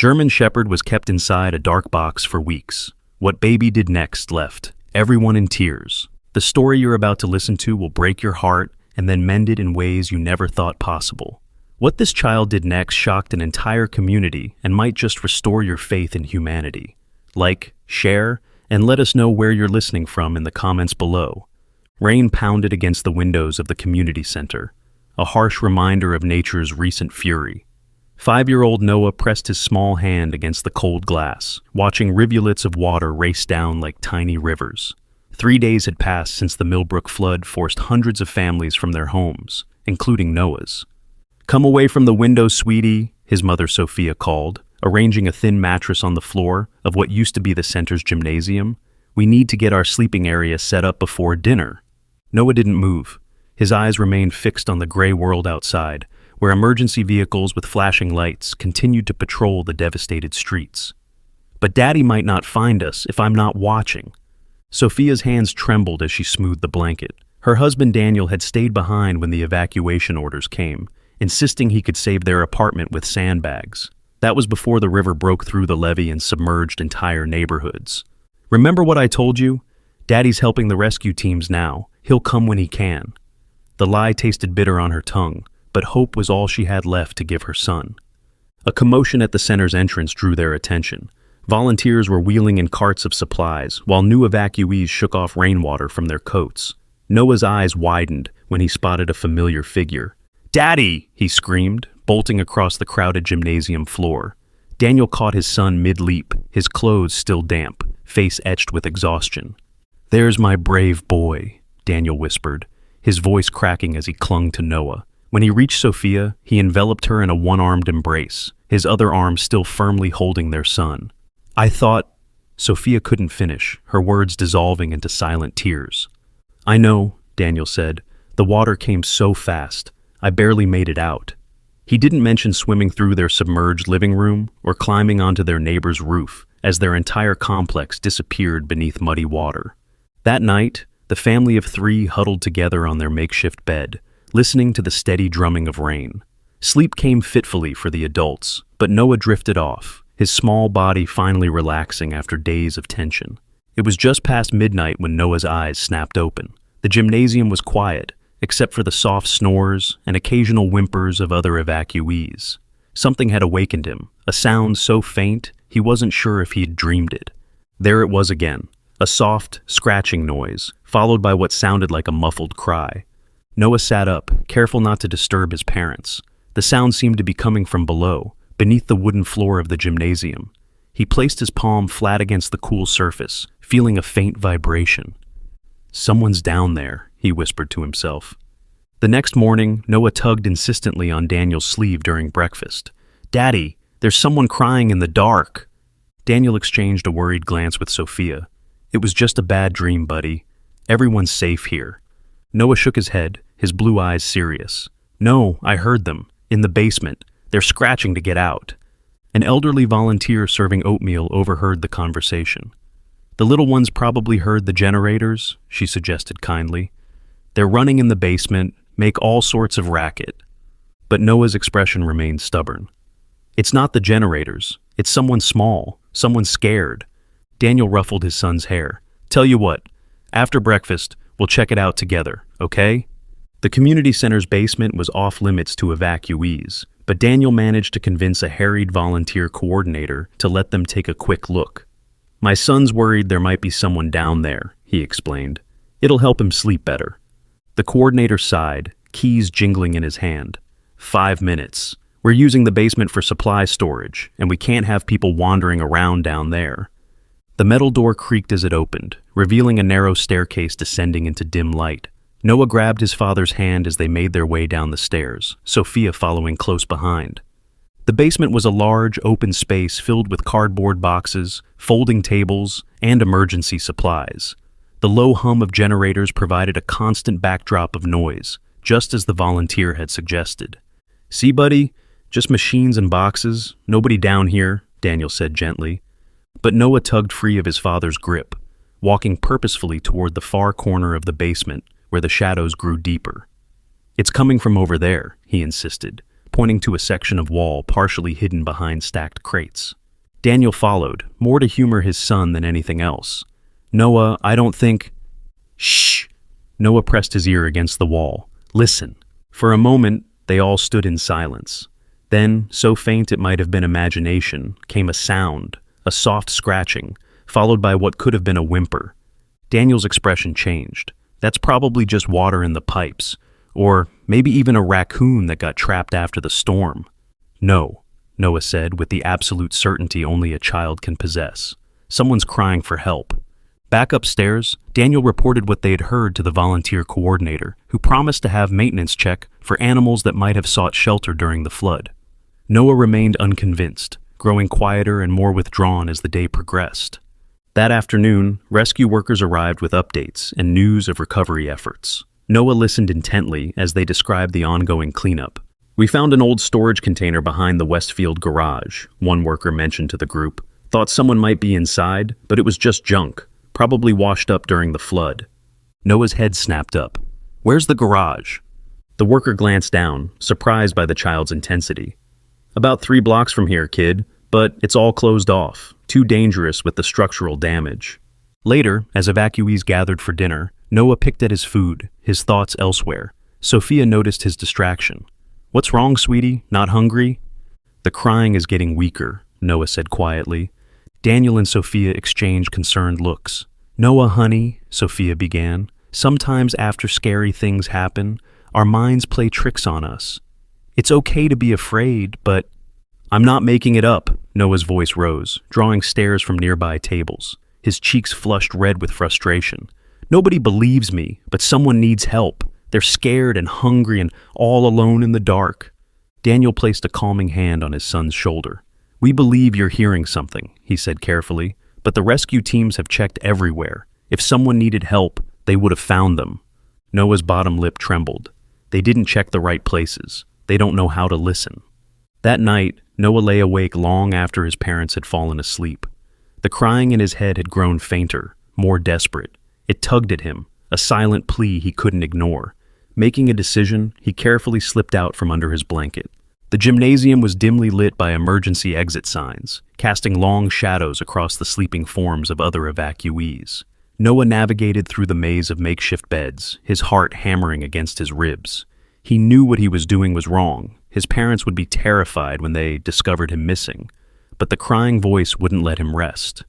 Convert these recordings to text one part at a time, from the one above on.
German Shepherd was kept inside a dark box for weeks. What baby did next left everyone in tears. The story you're about to listen to will break your heart and then mend it in ways you never thought possible. What this child did next shocked an entire community and might just restore your faith in humanity. Like, share, and let us know where you're listening from in the comments below. Rain pounded against the windows of the community center, a harsh reminder of nature's recent fury. 5-year-old Noah pressed his small hand against the cold glass, watching rivulets of water race down like tiny rivers. 3 days had passed since the Millbrook flood forced hundreds of families from their homes, including Noah's. "Come away from the window, sweetie," his mother Sophia called, arranging a thin mattress on the floor of what used to be the center's gymnasium. "We need to get our sleeping area set up before dinner." Noah didn't move. His eyes remained fixed on the gray world outside, where emergency vehicles with flashing lights continued to patrol the devastated streets. "But Daddy might not find us if I'm not watching." Sophia's hands trembled as she smoothed the blanket. Her husband Daniel had stayed behind when the evacuation orders came, insisting he could save their apartment with sandbags. That was before the river broke through the levee and submerged entire neighborhoods. "Remember what I told you? Daddy's helping the rescue teams now. He'll come when he can." The lie tasted bitter on her tongue, but hope was all she had left to give her son. A commotion at the center's entrance drew their attention. Volunteers were wheeling in carts of supplies, while new evacuees shook off rainwater from their coats. Noah's eyes widened when he spotted a familiar figure. "Daddy!" he screamed, bolting across the crowded gymnasium floor. Daniel caught his son mid-leap, his clothes still damp, face etched with exhaustion. "There's my brave boy," Daniel whispered, his voice cracking as he clung to Noah. When he reached Sophia, he enveloped her in a one-armed embrace, his other arm still firmly holding their son. "I thought—" Sophia couldn't finish, her words dissolving into silent tears. "I know," Daniel said. "The water came so fast. I barely made it out." He didn't mention swimming through their submerged living room or climbing onto their neighbor's roof as their entire complex disappeared beneath muddy water. That night, the family of 3 huddled together on their makeshift bed, listening to the steady drumming of rain. Sleep came fitfully for the adults, but Noah drifted off, his small body finally relaxing after days of tension. It was just past midnight when Noah's eyes snapped open. The gymnasium was quiet, except for the soft snores and occasional whimpers of other evacuees. Something had awakened him, a sound so faint he wasn't sure if he'd dreamed it. There it was again, a soft, scratching noise, followed by what sounded like a muffled cry. Noah sat up, careful not to disturb his parents. The sound seemed to be coming from below, beneath the wooden floor of the gymnasium. He placed his palm flat against the cool surface, feeling a faint vibration. "Someone's down there," he whispered to himself. The next morning, Noah tugged insistently on Daniel's sleeve during breakfast. "Daddy, there's someone crying in the dark." Daniel exchanged a worried glance with Sophia. "It was just a bad dream, buddy. Everyone's safe here." Noah shook his head, his blue eyes serious. "No, I heard them. In the basement. They're scratching to get out." An elderly volunteer serving oatmeal overheard the conversation. "The little ones probably heard the generators," she suggested kindly. "They're running in the basement, make all sorts of racket." But Noah's expression remained stubborn. "It's not the generators. It's someone small, someone scared." Daniel ruffled his son's hair. "Tell you what, after breakfast, we'll check it out together, okay?" The community center's basement was off limits to evacuees, but Daniel managed to convince a harried volunteer coordinator to let them take a quick look. "My son's worried there might be someone down there," he explained. "It'll help him sleep better." The coordinator sighed, keys jingling in his hand. 5 minutes. We're using the basement for supply storage, and we can't have people wandering around down there." The metal door creaked as it opened, revealing a narrow staircase descending into dim light. Noah grabbed his father's hand as they made their way down the stairs, Sophia following close behind. The basement was a large, open space filled with cardboard boxes, folding tables, and emergency supplies. The low hum of generators provided a constant backdrop of noise, just as the volunteer had suggested. "See, buddy? Just machines and boxes. Nobody down here," Daniel said gently. But Noah tugged free of his father's grip, walking purposefully toward the far corner of the basement, where the shadows grew deeper. "It's coming from over there," he insisted, pointing to a section of wall partially hidden behind stacked crates. Daniel followed, more to humor his son than anything else. "Noah, I don't think—" "Shh!" Noah pressed his ear against the wall. "Listen." For a moment, they all stood in silence. Then, so faint it might have been imagination, came a sound, a soft scratching, followed by what could have been a whimper. Daniel's expression changed. "That's probably just water in the pipes, or maybe even a raccoon that got trapped after the storm." "No," Noah said with the absolute certainty only a child can possess. "Someone's crying for help." Back upstairs, Daniel reported what they had heard to the volunteer coordinator, who promised to have maintenance check for animals that might have sought shelter during the flood. Noah remained unconvinced, growing quieter and more withdrawn as the day progressed. That afternoon, rescue workers arrived with updates and news of recovery efforts. Noah listened intently as they described the ongoing cleanup. "We found an old storage container behind the Westfield garage," one worker mentioned to the group. "Thought someone might be inside, but it was just junk, probably washed up during the flood." Noah's head snapped up. "Where's the garage?" The worker glanced down, surprised by the child's intensity. "About 3 blocks from here, kid, but it's all closed off. Too dangerous with the structural damage." Later, as evacuees gathered for dinner, Noah picked at his food, his thoughts elsewhere. Sophia noticed his distraction. "What's wrong, sweetie? Not hungry?" "The crying is getting weaker," Noah said quietly. Daniel and Sophia exchanged concerned looks. "Noah, honey," Sophia began, "sometimes after scary things happen, our minds play tricks on us. It's okay to be afraid, but—" "I'm not making it up," Noah's voice rose, drawing stares from nearby tables. His cheeks flushed red with frustration. "Nobody believes me, but someone needs help. They're scared and hungry and all alone in the dark." Daniel placed a calming hand on his son's shoulder. "We believe you're hearing something," he said carefully, "but the rescue teams have checked everywhere. If someone needed help, they would have found them." Noah's bottom lip trembled. "They didn't check the right places. They don't know how to listen." That night, Noah lay awake long after his parents had fallen asleep. The crying in his head had grown fainter, more desperate. It tugged at him, a silent plea he couldn't ignore. Making a decision, he carefully slipped out from under his blanket. The gymnasium was dimly lit by emergency exit signs, casting long shadows across the sleeping forms of other evacuees. Noah navigated through the maze of makeshift beds, his heart hammering against his ribs. He knew what he was doing was wrong. His parents would be terrified when they discovered him missing. But the crying voice wouldn't let him rest.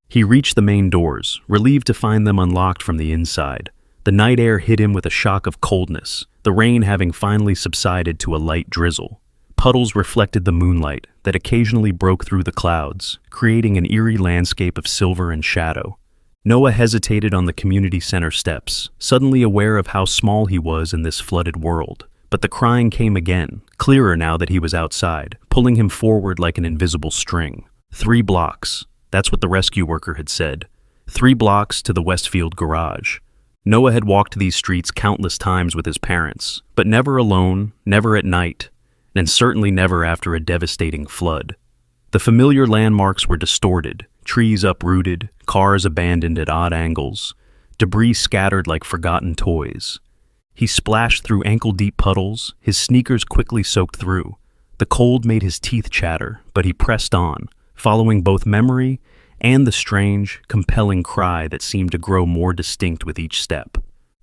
He reached the main doors, relieved to find them unlocked from the inside. The night air hit him with a shock of coldness, the rain having finally subsided to a light drizzle. Puddles reflected the moonlight that occasionally broke through the clouds, creating an eerie landscape of silver and shadow. Noah hesitated on the community center steps, suddenly aware of how small he was in this flooded world. But the crying came again, clearer now that he was outside, pulling him forward like an invisible string. 3 blocks. That's what the rescue worker had said. 3 blocks to the Westfield garage. Noah had walked these streets countless times with his parents, but never alone, never at night, and certainly never after a devastating flood. The familiar landmarks were distorted, trees uprooted, cars abandoned at odd angles, debris scattered like forgotten toys. He splashed through ankle-deep puddles, his sneakers quickly soaked through. The cold made his teeth chatter, but he pressed on, following both memory and the strange, compelling cry that seemed to grow more distinct with each step.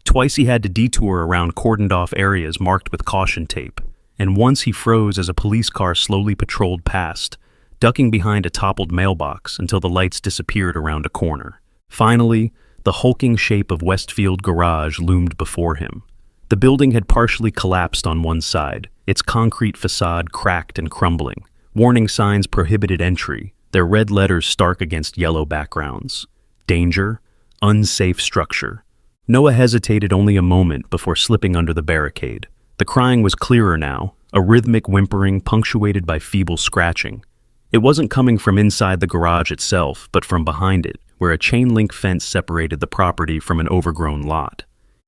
Twice he had to detour around cordoned-off areas marked with caution tape, and once he froze as a police car slowly patrolled past, ducking behind a toppled mailbox until the lights disappeared around a corner. Finally, the hulking shape of Westfield Garage loomed before him. The building had partially collapsed on one side, its concrete facade cracked and crumbling. Warning signs prohibited entry, their red letters stark against yellow backgrounds. Danger, unsafe structure. Noah hesitated only a moment before slipping under the barricade. The crying was clearer now, a rhythmic whimpering punctuated by feeble scratching. It wasn't coming from inside the garage itself, but from behind it, where a chain-link fence separated the property from an overgrown lot.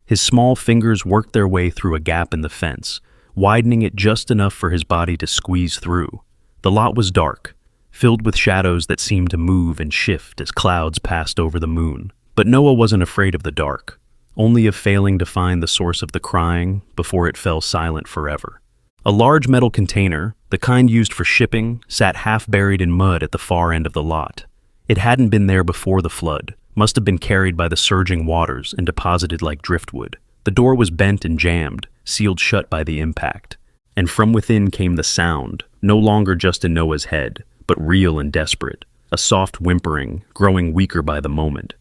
His small fingers worked their way through a gap in the fence, widening it just enough for his body to squeeze through. The lot was dark, filled with shadows that seemed to move and shift as clouds passed over the moon. But Noah wasn't afraid of the dark, only of failing to find the source of the crying before it fell silent forever. A large metal container, the kind used for shipping, sat half buried in mud at the far end of the lot. It hadn't been there before the flood, must have been carried by the surging waters and deposited like driftwood. The door was bent and jammed, sealed shut by the impact. And from within came the sound, no longer just in Noah's head, but real and desperate, a soft whimpering, growing weaker by the moment.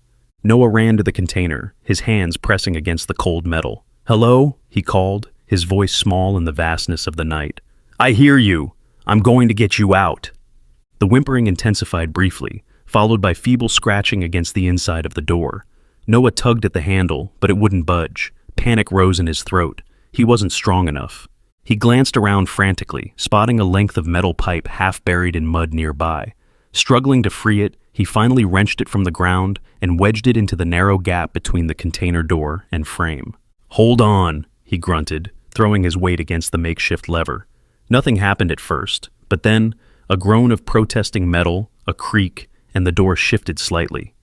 Noah ran to the container, his hands pressing against the cold metal. "Hello?" he called, his voice small in the vastness of the night. "I hear you. I'm going to get you out." The whimpering intensified briefly, followed by feeble scratching against the inside of the door. Noah tugged at the handle, but it wouldn't budge. Panic rose in his throat. He wasn't strong enough. He glanced around frantically, spotting a length of metal pipe half buried in mud nearby. Struggling to free it, he finally wrenched it from the ground and wedged it into the narrow gap between the container door and frame. "Hold on," he grunted, throwing his weight against the makeshift lever. Nothing happened at first, but then a groan of protesting metal, a creak, and the door shifted slightly.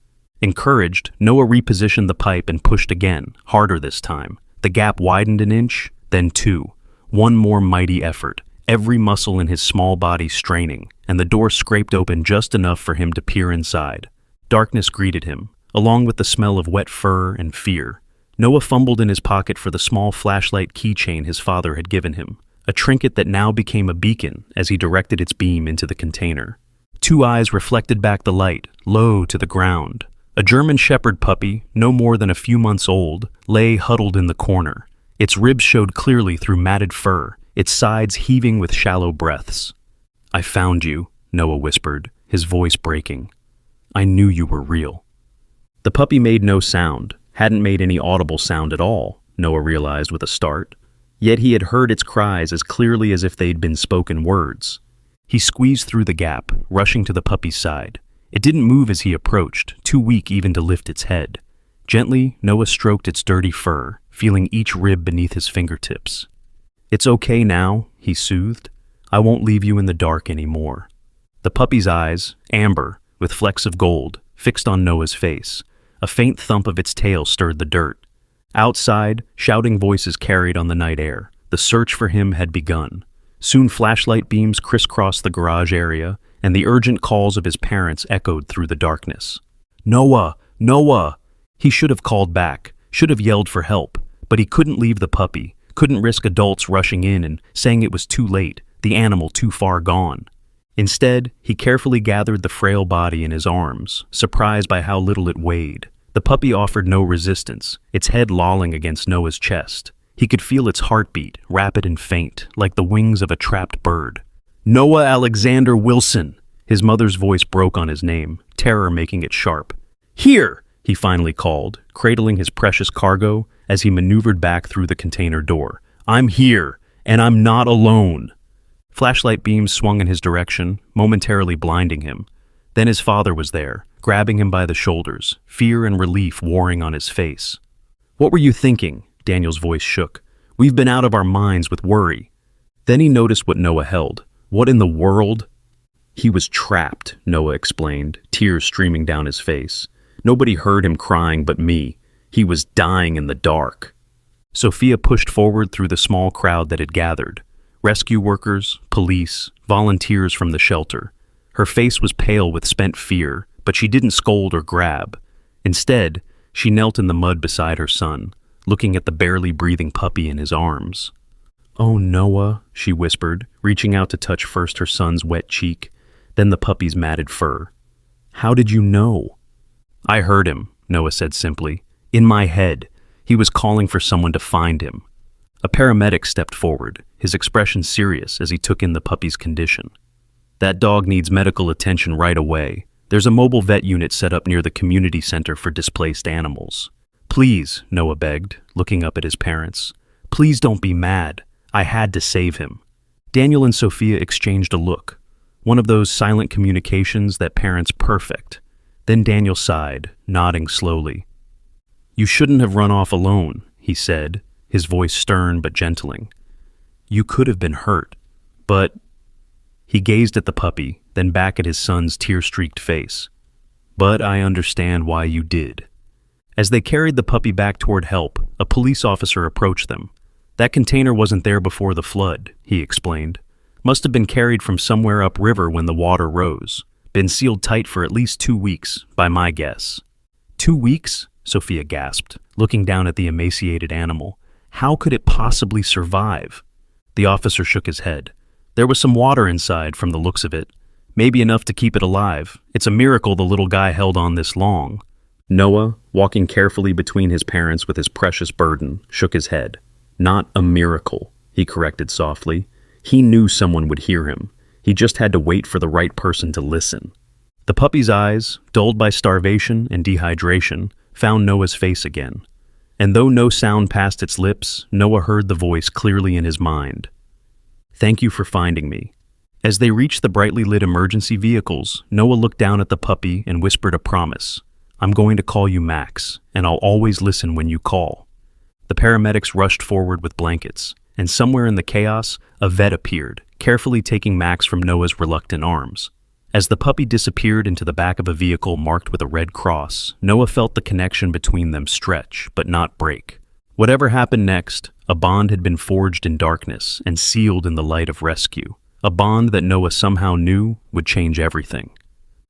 Encouraged, Noah repositioned the pipe and pushed again, harder this time. The gap widened an inch, then two. One more mighty effort, every muscle in his small body straining, and the door scraped open just enough for him to peer inside. Darkness greeted him, along with the smell of wet fur and fear. Noah fumbled in his pocket for the small flashlight keychain his father had given him, a trinket that now became a beacon as he directed its beam into the container. Two eyes reflected back the light, low to the ground. A German Shepherd puppy, no more than a few months old, lay huddled in the corner. Its ribs showed clearly through matted fur, its sides heaving with shallow breaths. "I found you," Noah whispered, his voice breaking. "I knew you were real." The puppy made no sound, hadn't made any audible sound at all, Noah realized with a start. Yet he had heard its cries as clearly as if they'd been spoken words. He squeezed through the gap, rushing to the puppy's side. It didn't move as he approached, too weak even to lift its head. Gently, Noah stroked its dirty fur, feeling each rib beneath his fingertips. "It's okay now," he soothed. "I won't leave you in the dark anymore." The puppy's eyes, amber, with flecks of gold, fixed on Noah's face. A faint thump of its tail stirred the dirt. Outside, shouting voices carried on the night air. The search for him had begun. Soon flashlight beams crisscrossed the garage area, and the urgent calls of his parents echoed through the darkness. "Noah! Noah!" He should have called back, should have yelled for help, but he couldn't leave the puppy, couldn't risk adults rushing in and saying it was too late, the animal too far gone. Instead, he carefully gathered the frail body in his arms, surprised by how little it weighed. The puppy offered no resistance, its head lolling against Noah's chest. He could feel its heartbeat, rapid and faint, like the wings of a trapped bird. "Noah Alexander Wilson!" His mother's voice broke on his name, terror making it sharp. "Here!" he finally called, cradling his precious cargo as he maneuvered back through the container door. "I'm here, and I'm not alone." Flashlight beams swung in his direction, momentarily blinding him. Then his father was there, grabbing him by the shoulders, fear and relief warring on his face. "What were you thinking?" Daniel's voice shook. "We've been out of our minds with worry." Then he noticed what Noah held. What in the world? He was trapped, Noah explained, tears streaming down his face. Nobody heard him crying but me. He was dying in the dark. Sophia pushed forward through the small crowd that had gathered. Rescue workers, police, volunteers from the shelter. Her face was pale with spent fear, but she didn't scold or grab. Instead, she knelt in the mud beside her son, looking at the barely breathing puppy in his arms. "Oh, Noah," she whispered, reaching out to touch first her son's wet cheek, then the puppy's matted fur. "How did you know?" "I heard him," Noah said simply. "In my head. He was calling for someone to find him." A paramedic stepped forward, his expression serious as he took in the puppy's condition. "That dog needs medical attention right away. There's a mobile vet unit set up near the community center for displaced animals." "Please," Noah begged, looking up at his parents. "Please don't be mad. I had to save him." Daniel and Sophia exchanged a look, one of those silent communications that parents perfect. Then Daniel sighed, nodding slowly. "You shouldn't have run off alone," he said, his voice stern but gentling. "You could have been hurt, but—" He gazed at the puppy, then back at his son's tear-streaked face. "But I understand why you did." As they carried the puppy back toward help, a police officer approached them. That container wasn't there before the flood, he explained. Must have been carried from somewhere upriver when the water rose. Been sealed tight for at least 2 weeks, by my guess. 2 weeks? Sophia gasped, looking down at the emaciated animal. How could it possibly survive? The officer shook his head. There was some water inside from the looks of it. Maybe enough to keep it alive. It's a miracle the little guy held on this long. Noah, walking carefully between his parents with his precious burden, shook his head. Not a miracle, he corrected softly. He knew someone would hear him. He just had to wait for the right person to listen. The puppy's eyes, dulled by starvation and dehydration, found Noah's face again. And though no sound passed its lips, Noah heard the voice clearly in his mind. Thank you for finding me. As they reached the brightly lit emergency vehicles, Noah looked down at the puppy and whispered a promise. I'm going to call you Max, and I'll always listen when you call. The paramedics rushed forward with blankets, and somewhere in the chaos, a vet appeared, carefully taking Max from Noah's reluctant arms. As the puppy disappeared into the back of a vehicle marked with a red cross, Noah felt the connection between them stretch, but not break. Whatever happened next, a bond had been forged in darkness and sealed in the light of rescue. A bond that Noah somehow knew would change everything.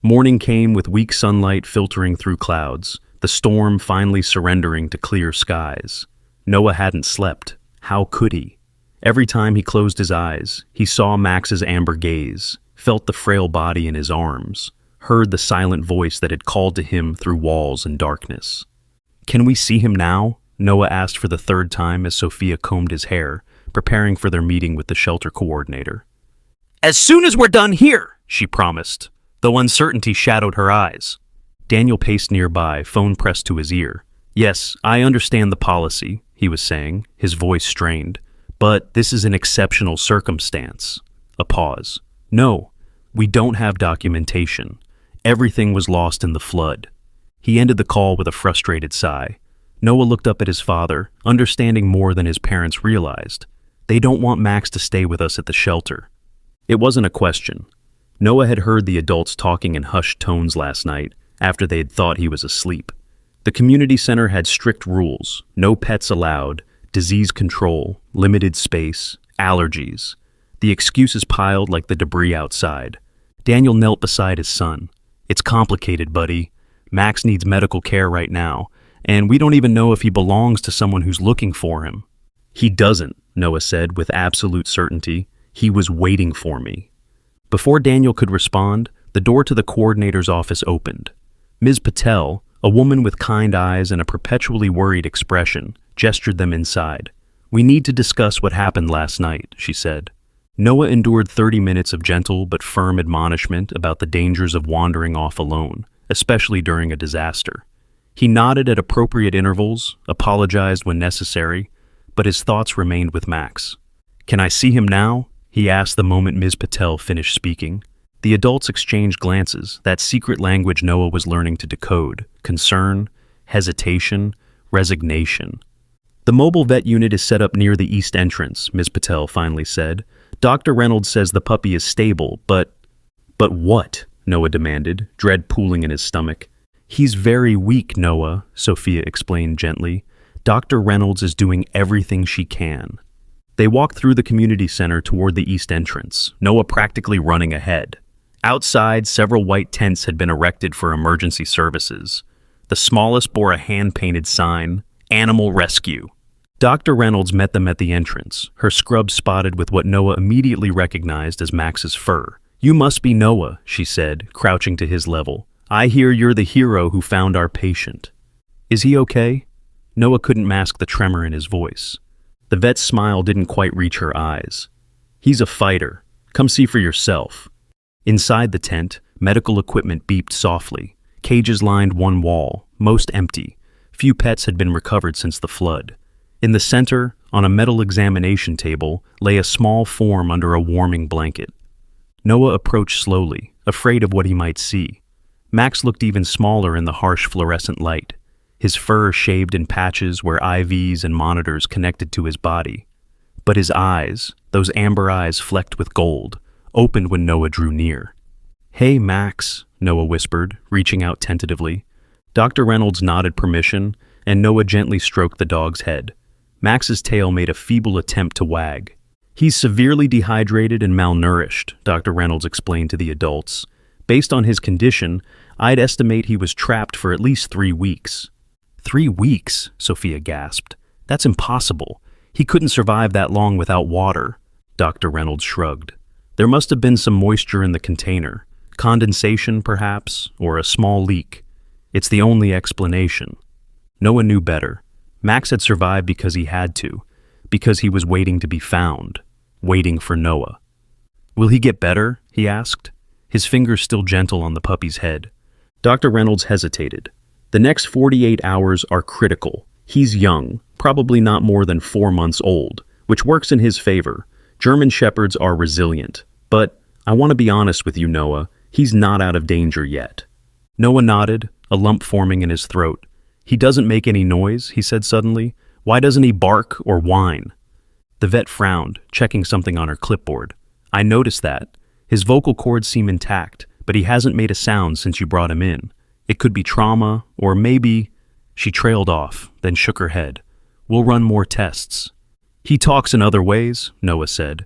Morning came with weak sunlight filtering through clouds, the storm finally surrendering to clear skies. Noah hadn't slept. How could he? Every time he closed his eyes, he saw Max's amber gaze, felt the frail body in his arms, heard the silent voice that had called to him through walls and darkness. Can we see him now? Noah asked for the third time as Sophia combed his hair, preparing for their meeting with the shelter coordinator. As soon as we're done here, she promised, though uncertainty shadowed her eyes. Daniel paced nearby, phone pressed to his ear. Yes, I understand the policy, he was saying, his voice strained, but this is an exceptional circumstance. A pause. No, we don't have documentation. Everything was lost in the flood. He ended the call with a frustrated sigh. Noah looked up at his father, understanding more than his parents realized. They don't want Max to stay with us at the shelter. It wasn't a question. Noah had heard the adults talking in hushed tones last night after they had thought he was asleep. The community center had strict rules, no pets allowed, disease control, limited space, allergies. The excuses piled like the debris outside. Daniel knelt beside his son. It's complicated, buddy. Max needs medical care right now, and we don't even know if he belongs to someone who's looking for him. He doesn't, Noah said with absolute certainty. He was waiting for me. Before Daniel could respond, the door to the coordinator's office opened. Ms. Patel, a woman with kind eyes and a perpetually worried expression, gestured them inside. We need to discuss what happened last night, she said. Noah endured 30 minutes of gentle but firm admonishment about the dangers of wandering off alone, especially during a disaster. He nodded at appropriate intervals, apologized when necessary, but his thoughts remained with Max. Can I see him now? He asked the moment Ms. Patel finished speaking. The adults exchanged glances, that secret language Noah was learning to decode. Concern, hesitation, resignation. The mobile vet unit is set up near the east entrance, Ms. Patel finally said. Dr. Reynolds says the puppy is stable, but... But what? Noah demanded, dread pooling in his stomach. He's very weak, Noah, Sophia explained gently. Dr. Reynolds is doing everything she can. They walked through the community center toward the east entrance, Noah practically running ahead. Outside, several white tents had been erected for emergency services. The smallest bore a hand-painted sign, Animal Rescue. Dr. Reynolds met them at the entrance, her scrub spotted with what Noah immediately recognized as Max's fur. You must be Noah, she said, crouching to his level. I hear you're the hero who found our patient. Is he okay? Noah couldn't mask the tremor in his voice. The vet's smile didn't quite reach her eyes. He's a fighter. Come see for yourself. Inside the tent, medical equipment beeped softly. Cages lined one wall, most empty. Few pets had been recovered since the flood. In the center, on a metal examination table, lay a small form under a warming blanket. Noah approached slowly, afraid of what he might see. Max looked even smaller in the harsh fluorescent light. His fur shaved in patches where IVs and monitors connected to his body. But his eyes, those amber eyes flecked with gold, opened when Noah drew near. Hey, Max, Noah whispered, reaching out tentatively. Dr. Reynolds nodded permission, and Noah gently stroked the dog's head. Max's tail made a feeble attempt to wag. "He's severely dehydrated and malnourished," Dr. Reynolds explained to the adults. "Based on his condition, I'd estimate he was trapped for at least 3 weeks." 3 weeks? Sophia gasped. "That's impossible. He couldn't survive that long without water." Dr. Reynolds shrugged. "There must have been some moisture in the container. Condensation, perhaps, or a small leak. It's the only explanation." Noah knew better. Max had survived because he had to, because he was waiting to be found, waiting for Noah. "Will he get better?" he asked, his fingers still gentle on the puppy's head. Dr. Reynolds hesitated. "The next 48 hours are critical. He's young, probably not more than 4 months old, which works in his favor. German Shepherds are resilient. But I want to be honest with you, Noah, he's not out of danger yet." Noah nodded, a lump forming in his throat. "He doesn't make any noise," he said suddenly. "Why doesn't he bark or whine?" The vet frowned, checking something on her clipboard. "I noticed that. His vocal cords seem intact, but he hasn't made a sound since you brought him in. It could be trauma, or maybe—" She trailed off, then shook her head. "We'll run more tests." "He talks in other ways," Noah said.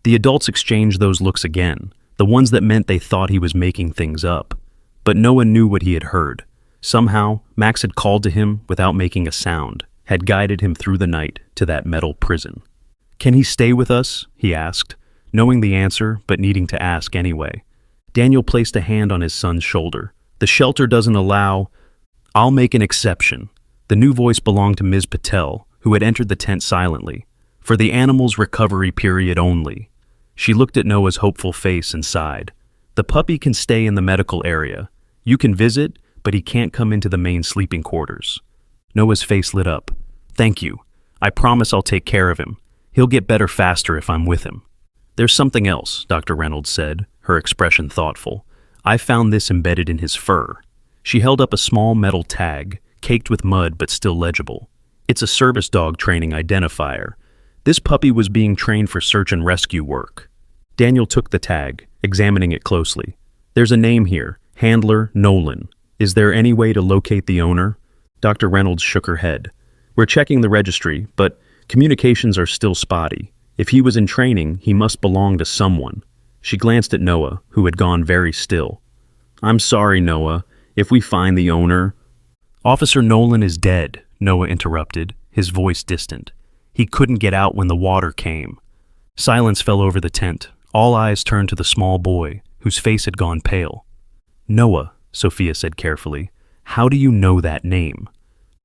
The adults exchanged those looks again, the ones that meant they thought he was making things up. But Noah knew what he had heard. Somehow, Max had called to him without making a sound, had guided him through the night to that metal prison. "Can he stay with us?" he asked, knowing the answer but needing to ask anyway. Daniel placed a hand on his son's shoulder. "The shelter doesn't allow—" "I'll make an exception." The new voice belonged to Ms. Patel, who had entered the tent silently. "For the animal's recovery period only." She looked at Noah's hopeful face and sighed. "The puppy can stay in the medical area. You can visit, but he can't come into the main sleeping quarters." Noah's face lit up. "Thank you. I promise I'll take care of him. He'll get better faster if I'm with him." "There's something else," Dr. Reynolds said, her expression thoughtful. "I found this embedded in his fur." She held up a small metal tag, caked with mud but still legible. "It's a service dog training identifier. This puppy was being trained for search and rescue work." Daniel took the tag, examining it closely. "There's a name here, Handler Nolan. Is there any way to locate the owner?" Dr. Reynolds shook her head. "We're checking the registry, but communications are still spotty. If he was in training, he must belong to someone." She glanced at Noah, who had gone very still. "I'm sorry, Noah. If we find the owner—" "Officer Nolan is dead," Noah interrupted, his voice distant. "He couldn't get out when the water came." Silence fell over the tent. All eyes turned to the small boy, whose face had gone pale. "Noah," Sophia said carefully, "how do you know that name?"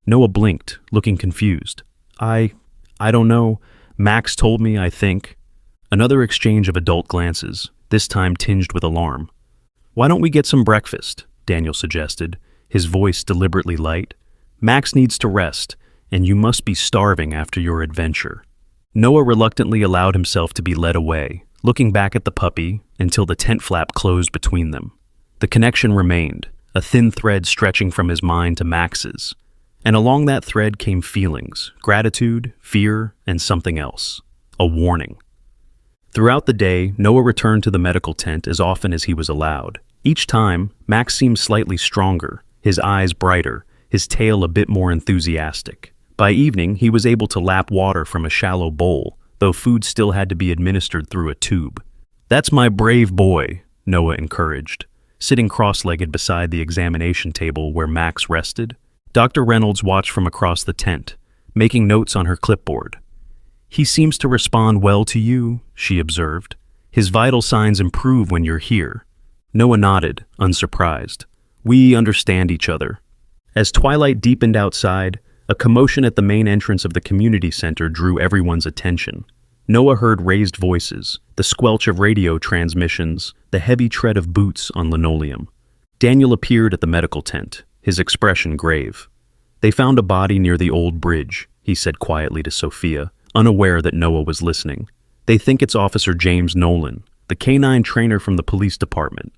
Noah blinked, looking confused. I don't know. Max told me, I think." Another exchange of adult glances, this time tinged with alarm. "Why don't we get some breakfast?" Daniel suggested, his voice deliberately light. "Max needs to rest, and you must be starving after your adventure." Noah reluctantly allowed himself to be led away, looking back at the puppy until the tent flap closed between them. The connection remained, a thin thread stretching from his mind to Max's. And along that thread came feelings, gratitude, fear, and something else. A warning. Throughout the day, Noah returned to the medical tent as often as he was allowed. Each time, Max seemed slightly stronger, his eyes brighter, his tail a bit more enthusiastic. By evening, he was able to lap water from a shallow bowl, though food still had to be administered through a tube. "That's my brave boy," Noah encouraged, sitting cross-legged beside the examination table where Max rested. Dr. Reynolds watched from across the tent, making notes on her clipboard. "He seems to respond well to you," she observed. "His vital signs improve when you're here." Noah nodded, unsurprised. "We understand each other." As twilight deepened outside, a commotion at the main entrance of the community center drew everyone's attention. Noah heard raised voices, the squelch of radio transmissions, the heavy tread of boots on linoleum. Daniel appeared at the medical tent, his expression grave. "They found a body near the old bridge," he said quietly to Sophia, unaware that Noah was listening. "They think it's Officer James Nolan, the canine trainer from the police department."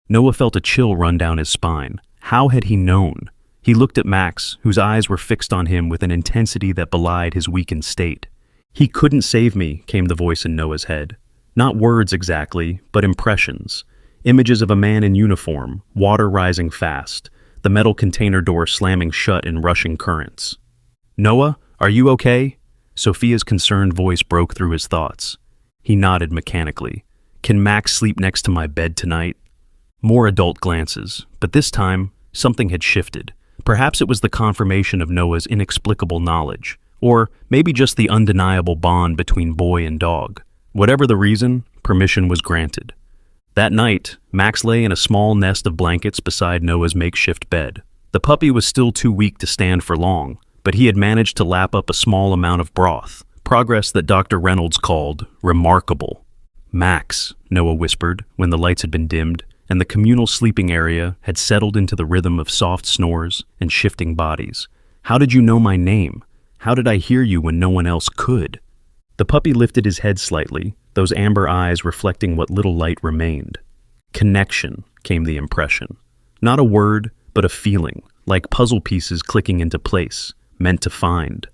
Noah felt a chill run down his spine. How had he known? He looked at Max, whose eyes were fixed on him with an intensity that belied his weakened state. "He couldn't save me," came the voice in Noah's head. Not words exactly, but impressions. Images of a man in uniform, water rising fast, the metal container door slamming shut in rushing currents. "Noah, are you okay?" Sophia's concerned voice broke through his thoughts. He nodded mechanically. Can Max sleep next to my bed tonight? More adult glances, but this time, something had shifted. Perhaps it was the confirmation of Noah's inexplicable knowledge, or maybe just the undeniable bond between boy and dog. Whatever the reason, permission was granted. That night, Max lay in a small nest of blankets beside Noah's makeshift bed. The puppy was still too weak to stand for long, but he had managed to lap up a small amount of broth, progress that Dr. Reynolds called remarkable. Max, Noah whispered when the lights had been dimmed, and the communal sleeping area had settled into the rhythm of soft snores and shifting bodies. How did you know my name? How did I hear you when no one else could? The puppy lifted his head slightly, those amber eyes reflecting what little light remained. Connection, came the impression. Not a word, but a feeling, like puzzle pieces clicking into place, meant to find.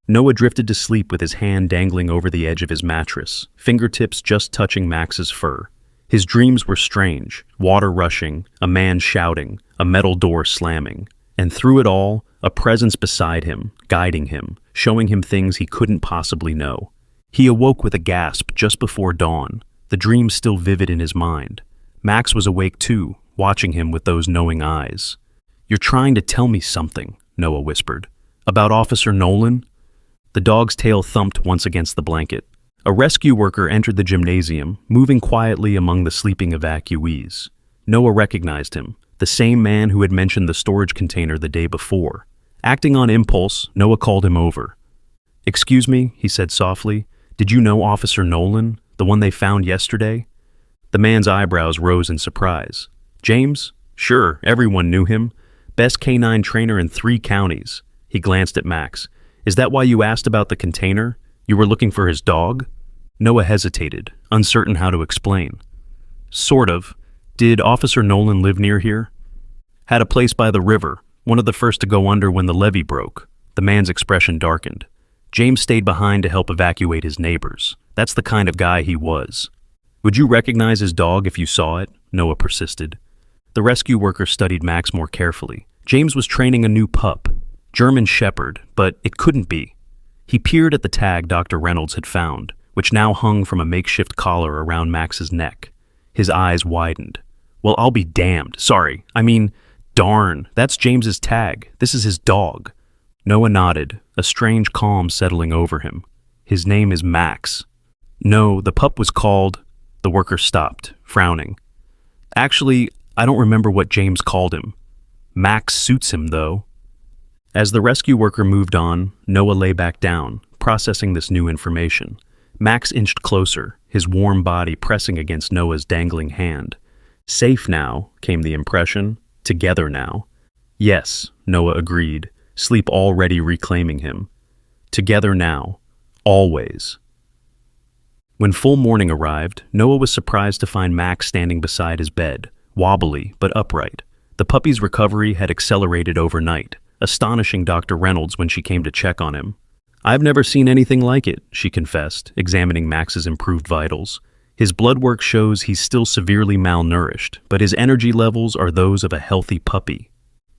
Noah drifted to sleep with his hand dangling over the edge of his mattress, fingertips just touching Max's fur. His dreams were strange, water rushing, a man shouting, a metal door slamming. And through it all, a presence beside him, guiding him, showing him things he couldn't possibly know. He awoke with a gasp just before dawn, the dream still vivid in his mind. Max was awake too, watching him with those knowing eyes. You're trying to tell me something, Noah whispered. About Officer Nolan? The dog's tail thumped once against the blanket. A rescue worker entered the gymnasium, moving quietly among the sleeping evacuees. Noah recognized him, the same man who had mentioned the storage container the day before. Acting on impulse, Noah called him over. Excuse me, he said softly. Did you know Officer Nolan, the one they found yesterday? The man's eyebrows rose in surprise. James? Sure, everyone knew him. Best canine trainer in 3 counties. He glanced at Max. Is that why you asked about the container? You were looking for his dog? Noah hesitated, uncertain how to explain. Sort of. Did Officer Nolan live near here? Had a place by the river, one of the first to go under when the levee broke. The man's expression darkened. James stayed behind to help evacuate his neighbors. That's the kind of guy he was. Would you recognize his dog if you saw it? Noah persisted. The rescue worker studied Max more carefully. James was training a new pup. German Shepherd, but it couldn't be. He peered at the tag Dr. Reynolds had found, which now hung from a makeshift collar around Max's neck. His eyes widened. Well, I'll be damned. Sorry. Darn. That's James's tag. This is his dog. Noah nodded, a strange calm settling over him. His name is Max. No, the pup was called... The worker stopped, frowning. Actually, I don't remember what James called him. Max suits him, though. As the rescue worker moved on, Noah lay back down, processing this new information. Max inched closer, his warm body pressing against Noah's dangling hand. Safe now, came the impression. Together now. Yes, Noah agreed, sleep already reclaiming him. Together now. Always. When full morning arrived, Noah was surprised to find Max standing beside his bed, wobbly but upright. The puppy's recovery had accelerated overnight, astonishing Dr. Reynolds when she came to check on him. I've never seen anything like it, she confessed, examining Max's improved vitals. His blood work shows he's still severely malnourished, but his energy levels are those of a healthy puppy.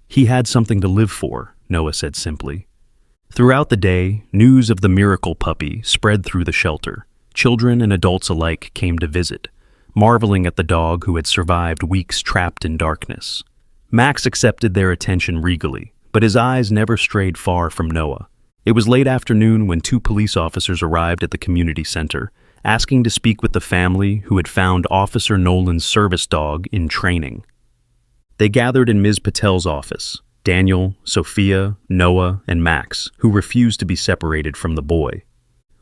He had something to live for, Noah said simply. Throughout the day, news of the miracle puppy spread through the shelter. Children and adults alike came to visit, marveling at the dog who had survived weeks trapped in darkness. Max accepted their attention regally, but his eyes never strayed far from Noah. It was late afternoon when 2 police officers arrived at the community center, asking to speak with the family who had found Officer Nolan's service dog in training. They gathered in Ms. Patel's office, Daniel, Sophia, Noah, and Max, who refused to be separated from the boy.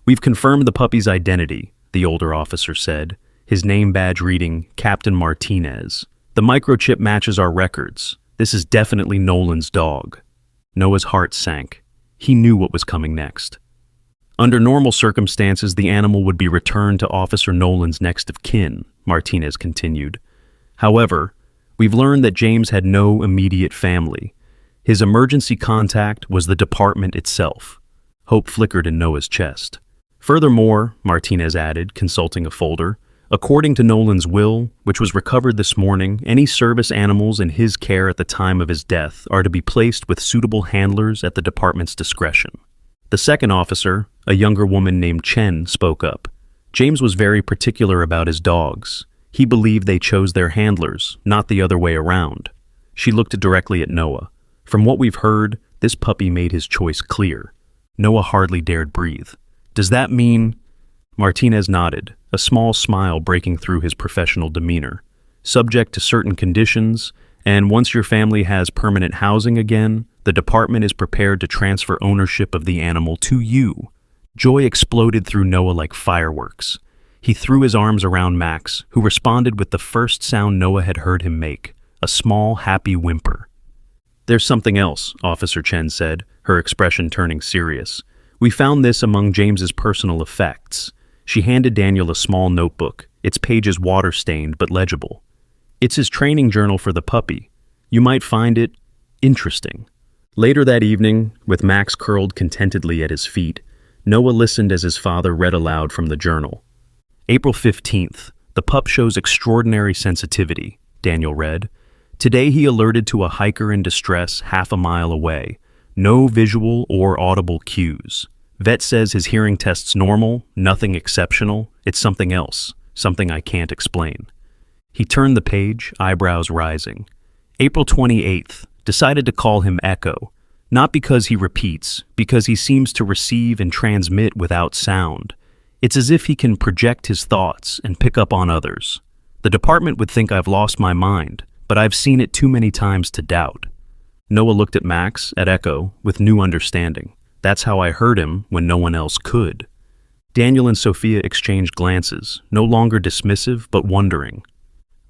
We've confirmed the puppy's identity, the older officer said, his name badge reading Captain Martinez. The microchip matches our records. This is definitely Nolan's dog. Noah's heart sank. He knew what was coming next. Under normal circumstances, the animal would be returned to Officer Nolan's next of kin, Martinez continued. However, we've learned that James had no immediate family. His emergency contact was the department itself. Hope flickered in Noah's chest. Furthermore, Martinez added, consulting a folder, according to Nolan's will, which was recovered this morning, any service animals in his care at the time of his death are to be placed with suitable handlers at the department's discretion. The second officer, A younger woman named Chen spoke up. James was very particular about his dogs. He believed they chose their handlers, not the other way around. She looked directly at Noah. From what we've heard, this puppy made his choice clear. Noah hardly dared breathe. Does that mean... Martinez nodded, a small smile breaking through his professional demeanor. Subject to certain conditions, and once your family has permanent housing again, the department is prepared to transfer ownership of the animal to you. Joy exploded through Noah like fireworks. He threw his arms around Max, who responded with the first sound Noah had heard him make, a small, happy whimper. There's something else, Officer Chen said, her expression turning serious. We found this among James's personal effects. She handed Daniel a small notebook, its pages water-stained but legible. It's his training journal for the puppy. You might find it interesting. Later that evening, with Max curled contentedly at his feet, Noah listened as his father read aloud from the journal. April 15th, the pup shows extraordinary sensitivity, Daniel read. Today he alerted to a hiker in distress half a mile away. No visual or audible cues. Vet says his hearing test's normal, nothing exceptional. It's something else, something I can't explain. He turned the page, eyebrows rising. April 28th, decided to call him Echo. Not because he repeats, because he seems to receive and transmit without sound. It's as if he can project his thoughts and pick up on others. The department would think I've lost my mind, but I've seen it too many times to doubt. Noah looked at Max, at Echo, with new understanding. That's how I heard him when no one else could. Daniel and Sophia exchanged glances, no longer dismissive but wondering.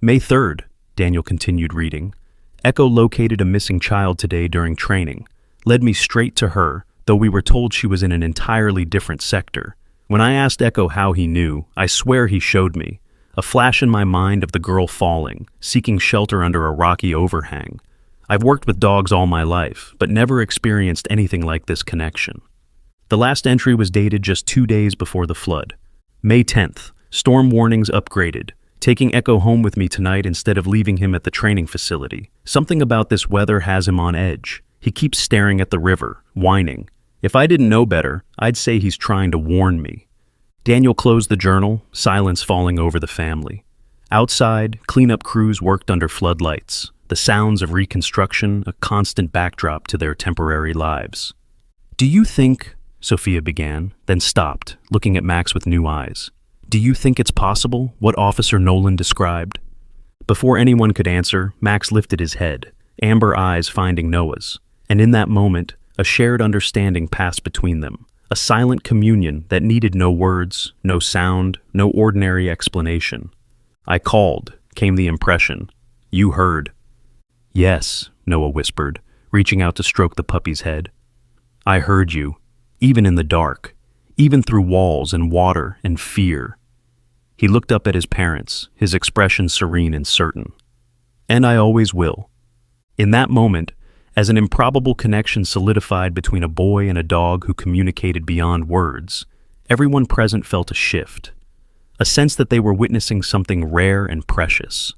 May 3rd, Daniel continued reading. Echo located a missing child today during training. Led me straight to her, though we were told she was in an entirely different sector. When I asked Echo how he knew, I swear he showed me. A flash in my mind of the girl falling, seeking shelter under a rocky overhang. I've worked with dogs all my life, but never experienced anything like this connection. The last entry was dated just 2 days before the flood. May 10th, storm warnings upgraded. Taking Echo home with me tonight instead of leaving him at the training facility. Something about this weather has him on edge. He keeps staring at the river, whining. If I didn't know better, I'd say he's trying to warn me. Daniel closed the journal, silence falling over the family. Outside, cleanup crews worked under floodlights. The sounds of reconstruction, a constant backdrop to their temporary lives. Do you think, Sophia began, then stopped, looking at Max with new eyes. Do you think it's possible, what Officer Nolan described? Before anyone could answer, Max lifted his head, amber eyes finding Noah's, and in that moment, a shared understanding passed between them, a silent communion that needed no words, no sound, no ordinary explanation. I called, came the impression. You heard. Yes, Noah whispered, reaching out to stroke the puppy's head. I heard you, even in the dark, even through walls and water and fear. He looked up at his parents, his expression serene and certain. And I always will. In that moment, as an improbable connection solidified between a boy and a dog who communicated beyond words, everyone present felt a shift, a sense that they were witnessing something rare and precious.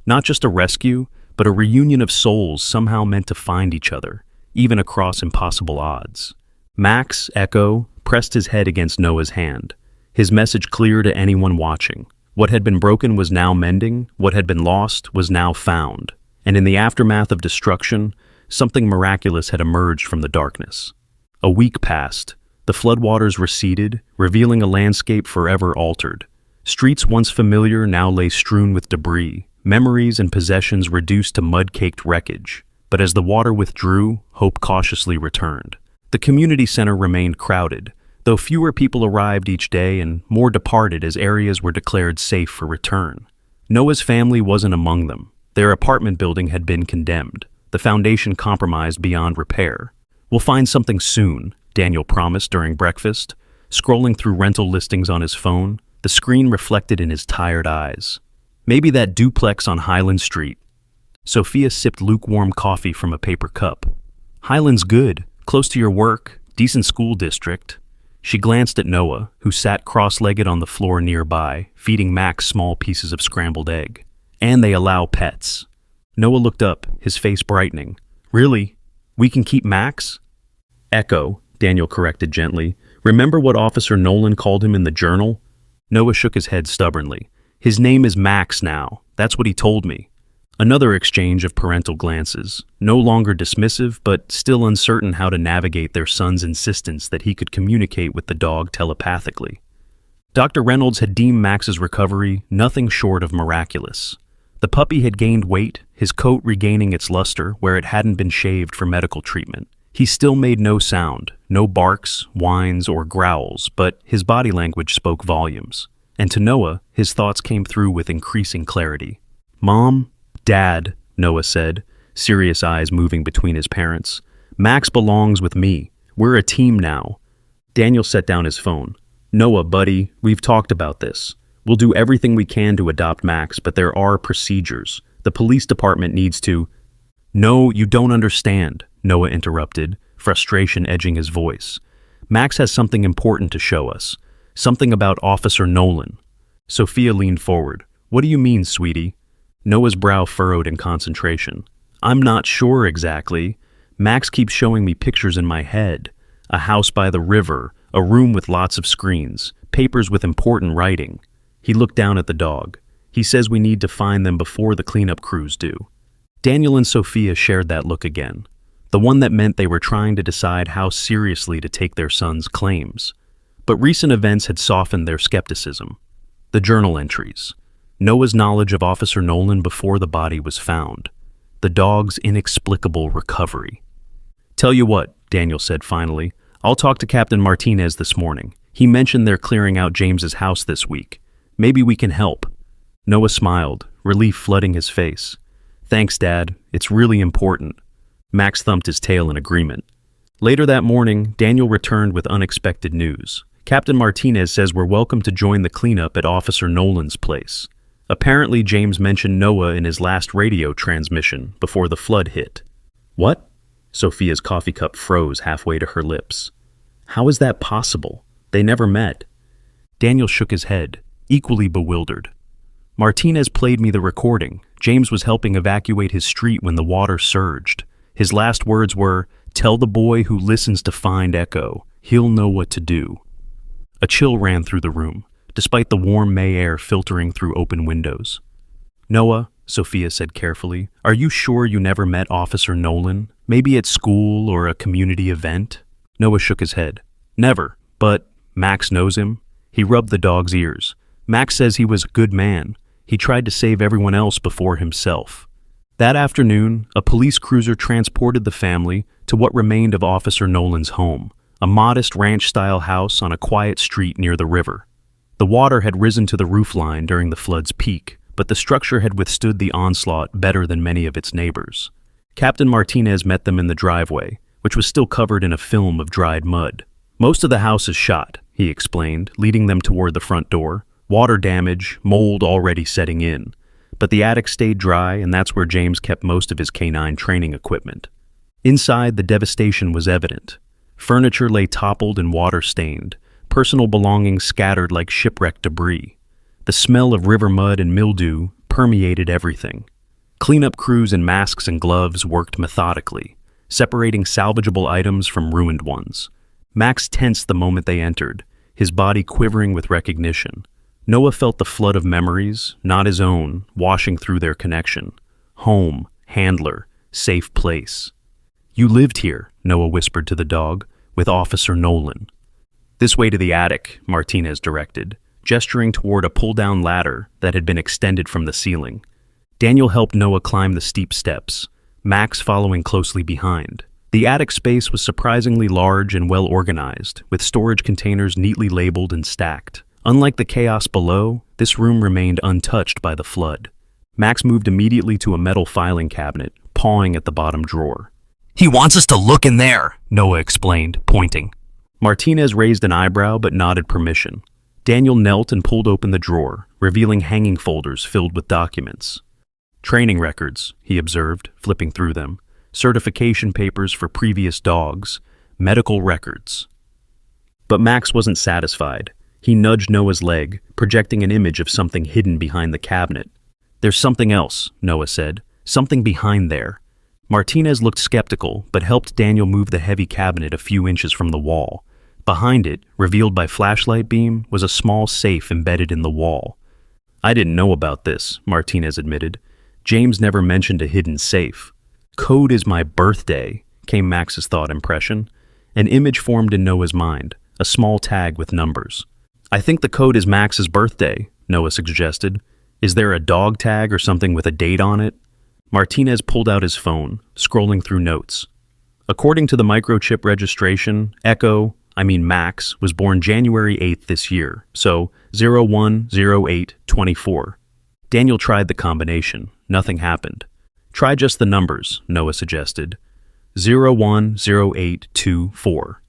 Not just a rescue, but a reunion of souls somehow meant to find each other, even across impossible odds. Max, Echo, pressed his head against Noah's hand, his message clear to anyone watching. What had been broken was now mending, what had been lost was now found, and in the aftermath of destruction, something miraculous had emerged from the darkness. A week passed. The floodwaters receded, revealing a landscape forever altered. Streets once familiar now lay strewn with debris, memories and possessions reduced to mud-caked wreckage. But as the water withdrew, hope cautiously returned. The community center remained crowded, though fewer people arrived each day and more departed as areas were declared safe for return. Noah's family wasn't among them. Their apartment building had been condemned, the foundation compromised beyond repair. We'll find something soon, Daniel promised during breakfast, scrolling through rental listings on his phone, the screen reflected in his tired eyes. Maybe that duplex on Highland Street. Sophia sipped lukewarm coffee from a paper cup. Highland's good, close to your work, decent school district. She glanced at Noah, who sat cross-legged on the floor nearby, feeding Max small pieces of scrambled egg. And they allow pets. Noah looked up, his face brightening. Really? We can keep Max? Echo, Daniel corrected gently, Remember what Officer Nolan called him in the journal? Noah shook his head stubbornly. His name is Max now. That's what he told me. Another exchange of parental glances, no longer dismissive, but still uncertain how to navigate their son's insistence that he could communicate with the dog telepathically. Dr. Reynolds had deemed Max's recovery nothing short of miraculous. The puppy had gained weight, his coat regaining its luster where it hadn't been shaved for medical treatment. He still made no sound, no barks, whines, or growls, but his body language spoke volumes. And to Noah, his thoughts came through with increasing clarity. "Mom, Dad," Noah said, serious eyes moving between his parents. "Max belongs with me. We're a team now." Daniel set down his phone. "Noah, buddy, we've talked about this. We'll do everything we can to adopt Max, but there are procedures. The police department needs to—" "No, you don't understand," Noah interrupted, frustration edging his voice. "Max has something important to show us. Something about Officer Nolan." Sophia leaned forward. "What do you mean, sweetie?" Noah's brow furrowed in concentration. "I'm not sure exactly. Max keeps showing me pictures in my head. A house by the river, a room with lots of screens, papers with important writing." He looked down at the dog. "He says we need to find them before the cleanup crews do." Daniel and Sophia shared that look again, the one that meant they were trying to decide how seriously to take their son's claims. But recent events had softened their skepticism. The journal entries, Noah's knowledge of Officer Nolan before the body was found, the dog's inexplicable recovery. "Tell you what," Daniel said finally, "I'll talk to Captain Martinez this morning. He mentioned they're clearing out James's house this week. Maybe we can help." Noah smiled, relief flooding his face. "Thanks, Dad. It's really important." Max thumped his tail in agreement. Later that morning, Daniel returned with unexpected news. "Captain Martinez says we're welcome to join the cleanup at Officer Nolan's place. Apparently, James mentioned Noah in his last radio transmission before the flood hit." "What?" Sophia's coffee cup froze halfway to her lips. "How is that possible? They never met." Daniel shook his head, equally bewildered. "Martinez played me the recording. James was helping evacuate his street when the water surged. His last words were, 'Tell the boy who listens to find echo. He'll know what to do.'" A chill ran through the room, despite the warm May air filtering through open windows. "Noah," Sophia said carefully, "are you sure you never met Officer Nolan? Maybe at school or a community event?" Noah shook his head. "Never, but Max knows him." He rubbed the dog's ears. "Max says he was a good man. He tried to save everyone else before himself." That afternoon, a police cruiser transported the family to what remained of Officer Nolan's home, a modest ranch-style house on a quiet street near the river. The water had risen to the roofline during the flood's peak, but the structure had withstood the onslaught better than many of its neighbors. Captain Martinez met them in the driveway, which was still covered in a film of dried mud. "Most of the house is shot," he explained, leading them toward the front door. "Water damage, mold already setting in. But the attic stayed dry, and that's where James kept most of his canine training equipment." Inside, the devastation was evident. Furniture lay toppled and water-stained, personal belongings scattered like shipwreck debris. The smell of river mud and mildew permeated everything. Cleanup crews in masks and gloves worked methodically, separating salvageable items from ruined ones. Max tensed the moment they entered, his body quivering with recognition. Noah felt the flood of memories, not his own, washing through their connection. Home, handler, safe place. "You lived here," Noah whispered to the dog, "with Officer Nolan." "This way to the attic," Martinez directed, gesturing toward a pull-down ladder that had been extended from the ceiling. Daniel helped Noah climb the steep steps, Max following closely behind. The attic space was surprisingly large and well-organized, with storage containers neatly labeled and stacked. Unlike the chaos below, this room remained untouched by the flood. Max moved immediately to a metal filing cabinet, pawing at the bottom drawer. "He wants us to look in there," Noah explained, pointing. Martinez raised an eyebrow but nodded permission. Daniel knelt and pulled open the drawer, revealing hanging folders filled with documents. "Training records," he observed, flipping through them. "Certification papers for previous dogs. Medical records." But Max wasn't satisfied. He nudged Noah's leg, projecting an image of something hidden behind the cabinet. "There's something else," Noah said. "Something behind there." Martinez looked skeptical, but helped Daniel move the heavy cabinet a few inches from the wall. Behind it, revealed by flashlight beam, was a small safe embedded in the wall. I didn't know about this, Martinez admitted. James never mentioned a hidden safe. Code is my birthday, came Max's thought impression. An image formed in Noah's mind, a small tag with numbers. I think the code is Max's birthday, Noah suggested. Is there a dog tag or something with a date on it? Martinez pulled out his phone, scrolling through notes. According to the microchip registration, Max, was born January 8th this year, so 010824. Daniel tried the combination. Nothing happened. Try just the numbers, Noah suggested. 010824.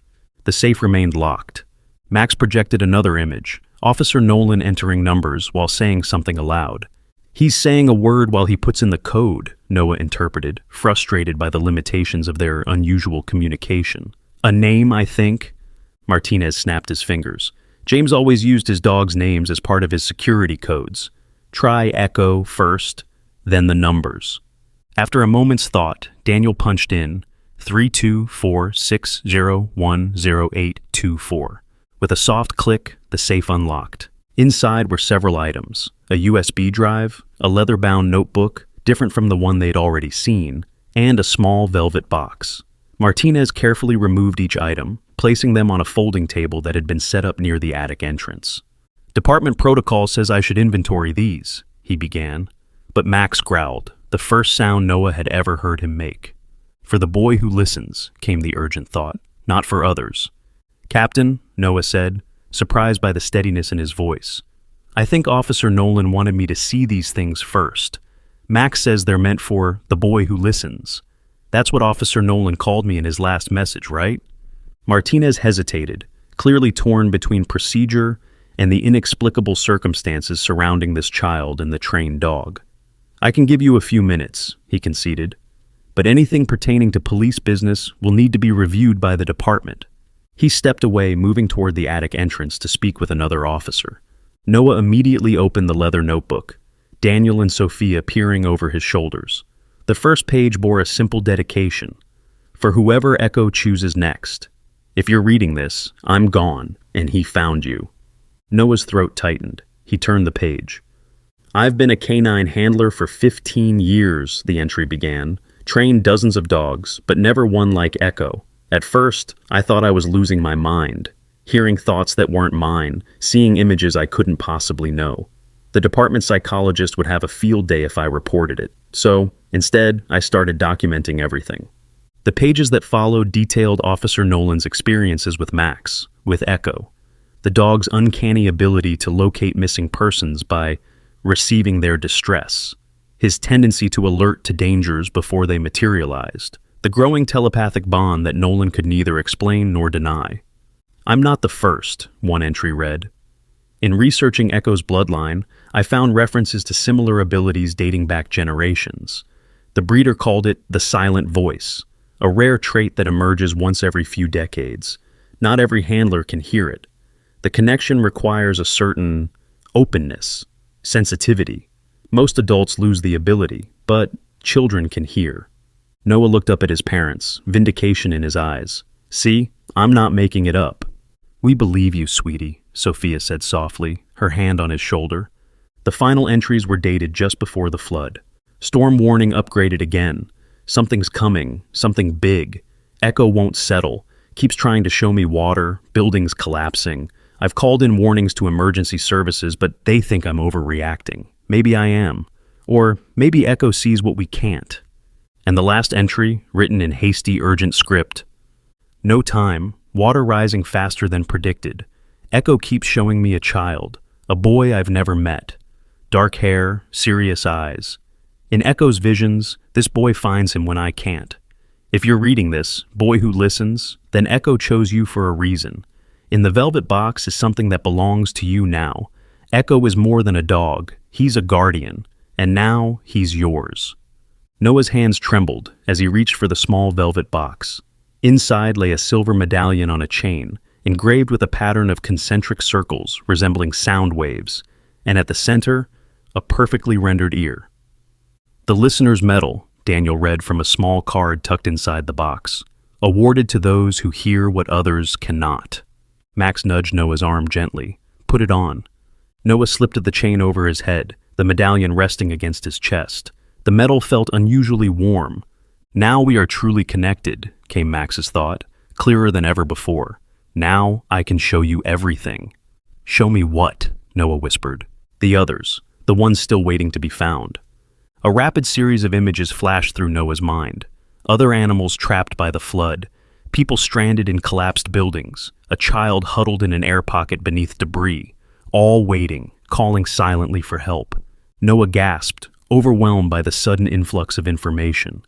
The safe remained locked. Max projected another image, Officer Nolan entering numbers while saying something aloud. He's saying a word while he puts in the code, Noah interpreted, frustrated by the limitations of their unusual communication. A name, I think? Martinez snapped his fingers. James always used his dog's names as part of his security codes. Try Echo first, then the numbers. After a moment's thought, Daniel punched in 32460100824. With a soft click, the safe unlocked. Inside were several items: a USB drive, a leather-bound notebook, different from the one they'd already seen, and a small velvet box. Martinez carefully removed each item, placing them on a folding table that had been set up near the attic entrance. Department protocol says I should inventory these, he began, but Max growled, the first sound Noah had ever heard him make. For the boy who listens, came the urgent thought, not for others. Captain, Noah said, surprised by the steadiness in his voice. I think Officer Nolan wanted me to see these things first. Max says they're meant for the boy who listens. That's what Officer Nolan called me in his last message, right? Martinez hesitated, clearly torn between procedure and the inexplicable circumstances surrounding this child and the trained dog. I can give you a few minutes, he conceded, but anything pertaining to police business will need to be reviewed by the department. He stepped away, moving toward the attic entrance to speak with another officer. Noah immediately opened the leather notebook, Daniel and Sophia peering over his shoulders. The first page bore a simple dedication. For whoever Echo chooses next. If you're reading this, I'm gone, and he found you. Noah's throat tightened. He turned the page. I've been a canine handler for 15 years, the entry began. Trained dozens of dogs, but never one like Echo. At first, I thought I was losing my mind, hearing thoughts that weren't mine, seeing images I couldn't possibly know. The department psychologist would have a field day if I reported it. So, instead, I started documenting everything. The pages that followed detailed Officer Nolan's experiences with Max, with Echo, the dog's uncanny ability to locate missing persons by receiving their distress, his tendency to alert to dangers before they materialized, the growing telepathic bond that Nolan could neither explain nor deny. I'm not the first, one entry read. In researching Echo's bloodline, I found references to similar abilities dating back generations. The breeder called it the silent voice, a rare trait that emerges once every few decades. Not every handler can hear it. The connection requires a certain openness, sensitivity. Most adults lose the ability, but children can hear. Noah looked up at his parents, vindication in his eyes. See, I'm not making it up. We believe you, sweetie, Sophia said softly, her hand on his shoulder. The final entries were dated just before the flood. Storm warning upgraded again. Something's coming, something big. Echo won't settle, keeps trying to show me water, buildings collapsing. I've called in warnings to emergency services, but they think I'm overreacting. Maybe I am. Or maybe Echo sees what we can't. And the last entry, written in hasty, urgent script. No time, water rising faster than predicted. Echo keeps showing me a child, a boy I've never met. Dark hair, serious eyes. In Echo's visions, this boy finds him when I can't. If you're reading this, boy who listens, then Echo chose you for a reason. In the velvet box is something that belongs to you now. Echo is more than a dog, he's a guardian, and now he's yours. Noah's hands trembled as he reached for the small velvet box. Inside lay a silver medallion on a chain, engraved with a pattern of concentric circles resembling sound waves, and at the center, a perfectly rendered ear. The listener's medal, Daniel read from a small card tucked inside the box, awarded to those who hear what others cannot. Max nudged Noah's arm gently. Put it on. Noah slipped the chain over his head, the medallion resting against his chest. The metal felt unusually warm. Now we are truly connected, came Max's thought, clearer than ever before. Now I can show you everything. Show me what? Noah whispered. The others, the ones still waiting to be found. A rapid series of images flashed through Noah's mind. Other animals trapped by the flood, people stranded in collapsed buildings, a child huddled in an air pocket beneath debris, all waiting, calling silently for help. Noah gasped, overwhelmed by the sudden influx of information.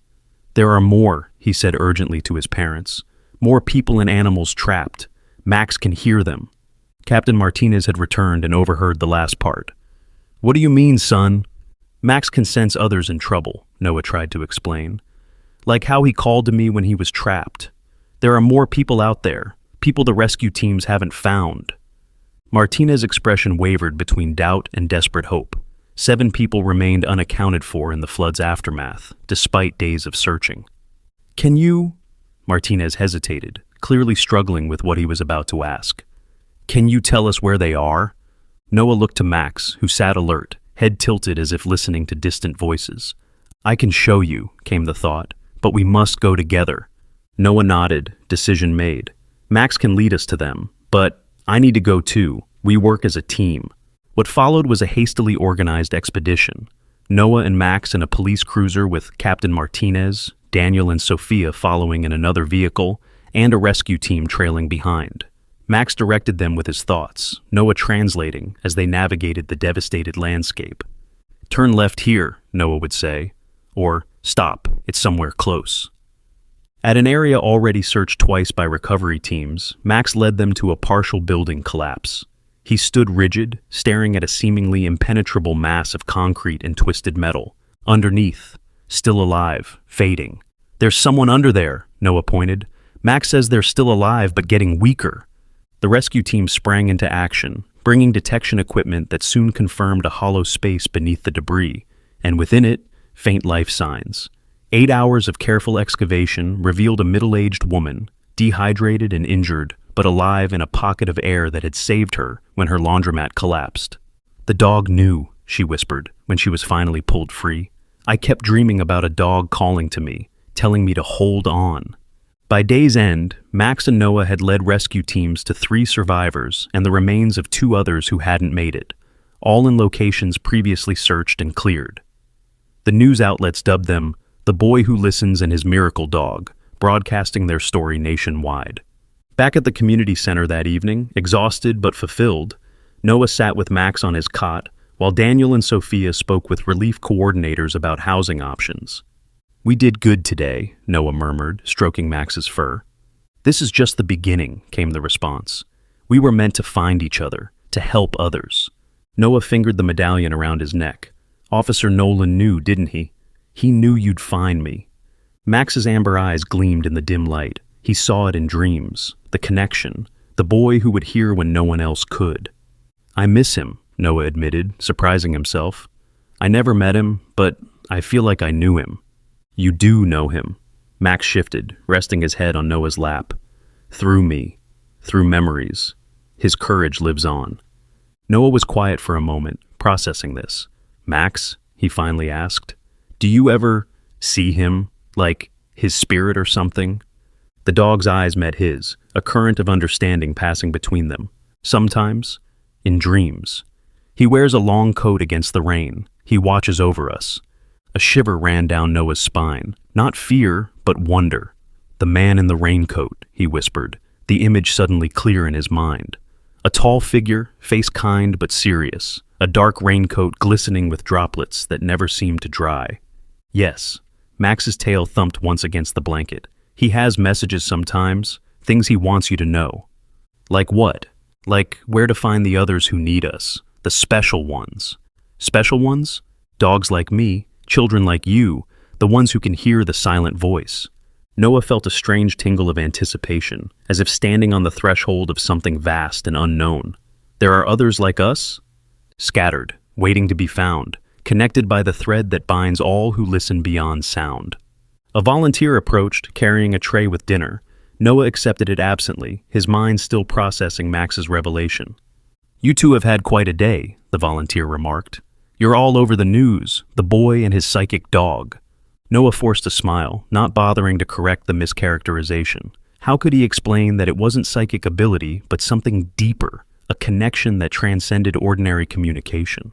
There are more, he said urgently to his parents. More people and animals trapped. Max can hear them. Captain Martinez had returned and overheard the last part. What do you mean, son? Max can sense others in trouble, Noah tried to explain. Like how he called to me when he was trapped. There are more people out there, people the rescue teams haven't found. Martinez's expression wavered between doubt and desperate hope. 7 people remained unaccounted for in the flood's aftermath, despite days of searching. Can you? Martinez hesitated, clearly struggling with what he was about to ask. Can you tell us where they are? Noah looked to Max, who sat alert, head tilted as if listening to distant voices. I can show you, came the thought, but we must go together. Noah nodded, decision made. Max can lead us to them, but I need to go too. We work as a team. What followed was a hastily organized expedition. Noah and Max in a police cruiser with Captain Martinez, Daniel and Sophia following in another vehicle, and a rescue team trailing behind. Max directed them with his thoughts, Noah translating as they navigated the devastated landscape. Turn left here, Noah would say, or stop, it's somewhere close. At an area already searched twice by recovery teams, Max led them to a partial building collapse. He stood rigid, staring at a seemingly impenetrable mass of concrete and twisted metal. Underneath, still alive, fading. There's someone under there, Noah pointed. Max says they're still alive but getting weaker. The rescue team sprang into action, bringing detection equipment that soon confirmed a hollow space beneath the debris, and within it, faint life signs. 8 hours of careful excavation revealed a middle-aged woman, dehydrated and injured, but alive in a pocket of air that had saved her when her laundromat collapsed. The dog knew, she whispered, when she was finally pulled free. I kept dreaming about a dog calling to me, telling me to hold on. By day's end, Max and Noah had led rescue teams to 3 survivors and the remains of 2 others who hadn't made it, all in locations previously searched and cleared. The news outlets dubbed them the boy who listens and his miracle dog, broadcasting their story nationwide. Back at the community center that evening, exhausted but fulfilled, Noah sat with Max on his cot, while Daniel and Sophia spoke with relief coordinators about housing options. We did good today, Noah murmured, stroking Max's fur. This is just the beginning, came the response. We were meant to find each other, to help others. Noah fingered the medallion around his neck. Officer Nolan knew, didn't he? He knew you'd find me. Max's amber eyes gleamed in the dim light. He saw it in dreams, the connection, the boy who would hear when no one else could. I miss him, Noah admitted, surprising himself. I never met him, but I feel like I knew him. You do know him. Max shifted, resting his head on Noah's lap. Through me, through memories. His courage lives on. Noah was quiet for a moment, processing this. Max, he finally asked, do you ever see him, like his spirit or something? The dog's eyes met his, a current of understanding passing between them. Sometimes, in dreams. He wears a long coat against the rain. He watches over us. A shiver ran down Noah's spine. Not fear, but wonder. The man in the raincoat, he whispered, the image suddenly clear in his mind. A tall figure, face kind but serious. A dark raincoat glistening with droplets that never seemed to dry. Yes, Max's tail thumped once against the blanket. He has messages sometimes, things he wants you to know. Like what? Like where to find the others who need us, the special ones. Special ones? Dogs like me, children like you, the ones who can hear the silent voice. Noah felt a strange tingle of anticipation, as if standing on the threshold of something vast and unknown. There are others like us? Scattered, waiting to be found, connected by the thread that binds all who listen beyond sound. A volunteer approached, carrying a tray with dinner. Noah accepted it absently, his mind still processing Max's revelation. "You two have had quite a day," the volunteer remarked. "You're all over the news, the boy and his psychic dog." Noah forced a smile, not bothering to correct the mischaracterization. How could he explain that it wasn't psychic ability, but something deeper, a connection that transcended ordinary communication?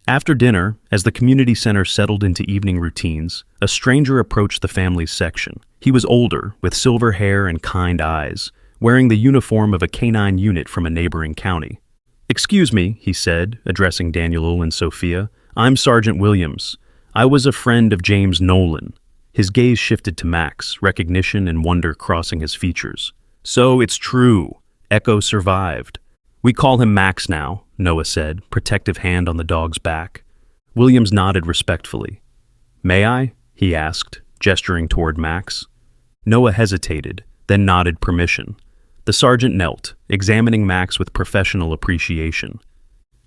After dinner, as the community center settled into evening routines, a stranger approached the family's section. He was older, with silver hair and kind eyes, wearing the uniform of a canine unit from a neighboring county. "Excuse me," he said, addressing Daniel and Sophia. "I'm Sergeant Williams. I was a friend of James Nolan." His gaze shifted to Max, recognition and wonder crossing his features. "So it's true. Echo survived." "We call him Max now," Noah said, protective hand on the dog's back. Williams nodded respectfully. "May I?" he asked, gesturing toward Max. Noah hesitated, then nodded permission. The sergeant knelt, examining Max with professional appreciation.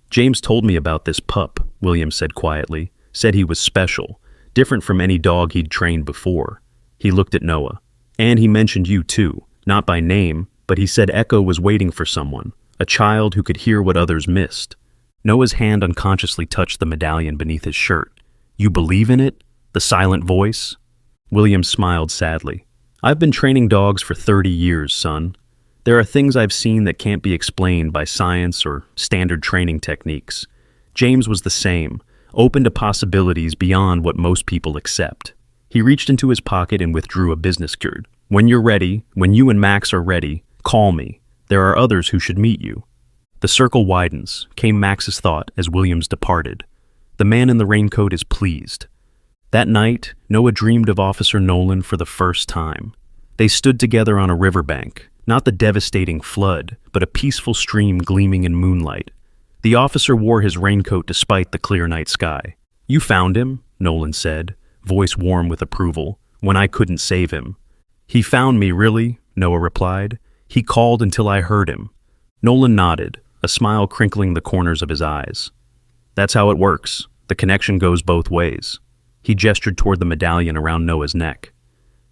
"James told me about this pup," Williams said quietly. "Said he was special, different from any dog he'd trained before." He looked at Noah. "And he mentioned you too, not by name, but he said Echo was waiting for someone, a child who could hear what others missed." Noah's hand unconsciously touched the medallion beneath his shirt. "You believe in it? The silent voice?" Williams smiled sadly. "I've been training dogs for 30 years, son. There are things I've seen that can't be explained by science or standard training techniques. James was the same, open to possibilities beyond what most people accept." He reached into his pocket and withdrew a business card. "When you're ready, when you and Max are ready, call me. There are others who should meet you." "The circle widens," came Max's thought as Williams departed. "The man in the raincoat is pleased." That night, Noah dreamed of Officer Nolan for the first time. They stood together on a riverbank, not the devastating flood, but a peaceful stream gleaming in moonlight. The officer wore his raincoat despite the clear night sky. "You found him," Nolan said, voice warm with approval, "when I couldn't save him." "He found me, really?" Noah replied. "He called until I heard him." Nolan nodded, a smile crinkling the corners of his eyes. "That's how it works. The connection goes both ways." He gestured toward the medallion around Noah's neck.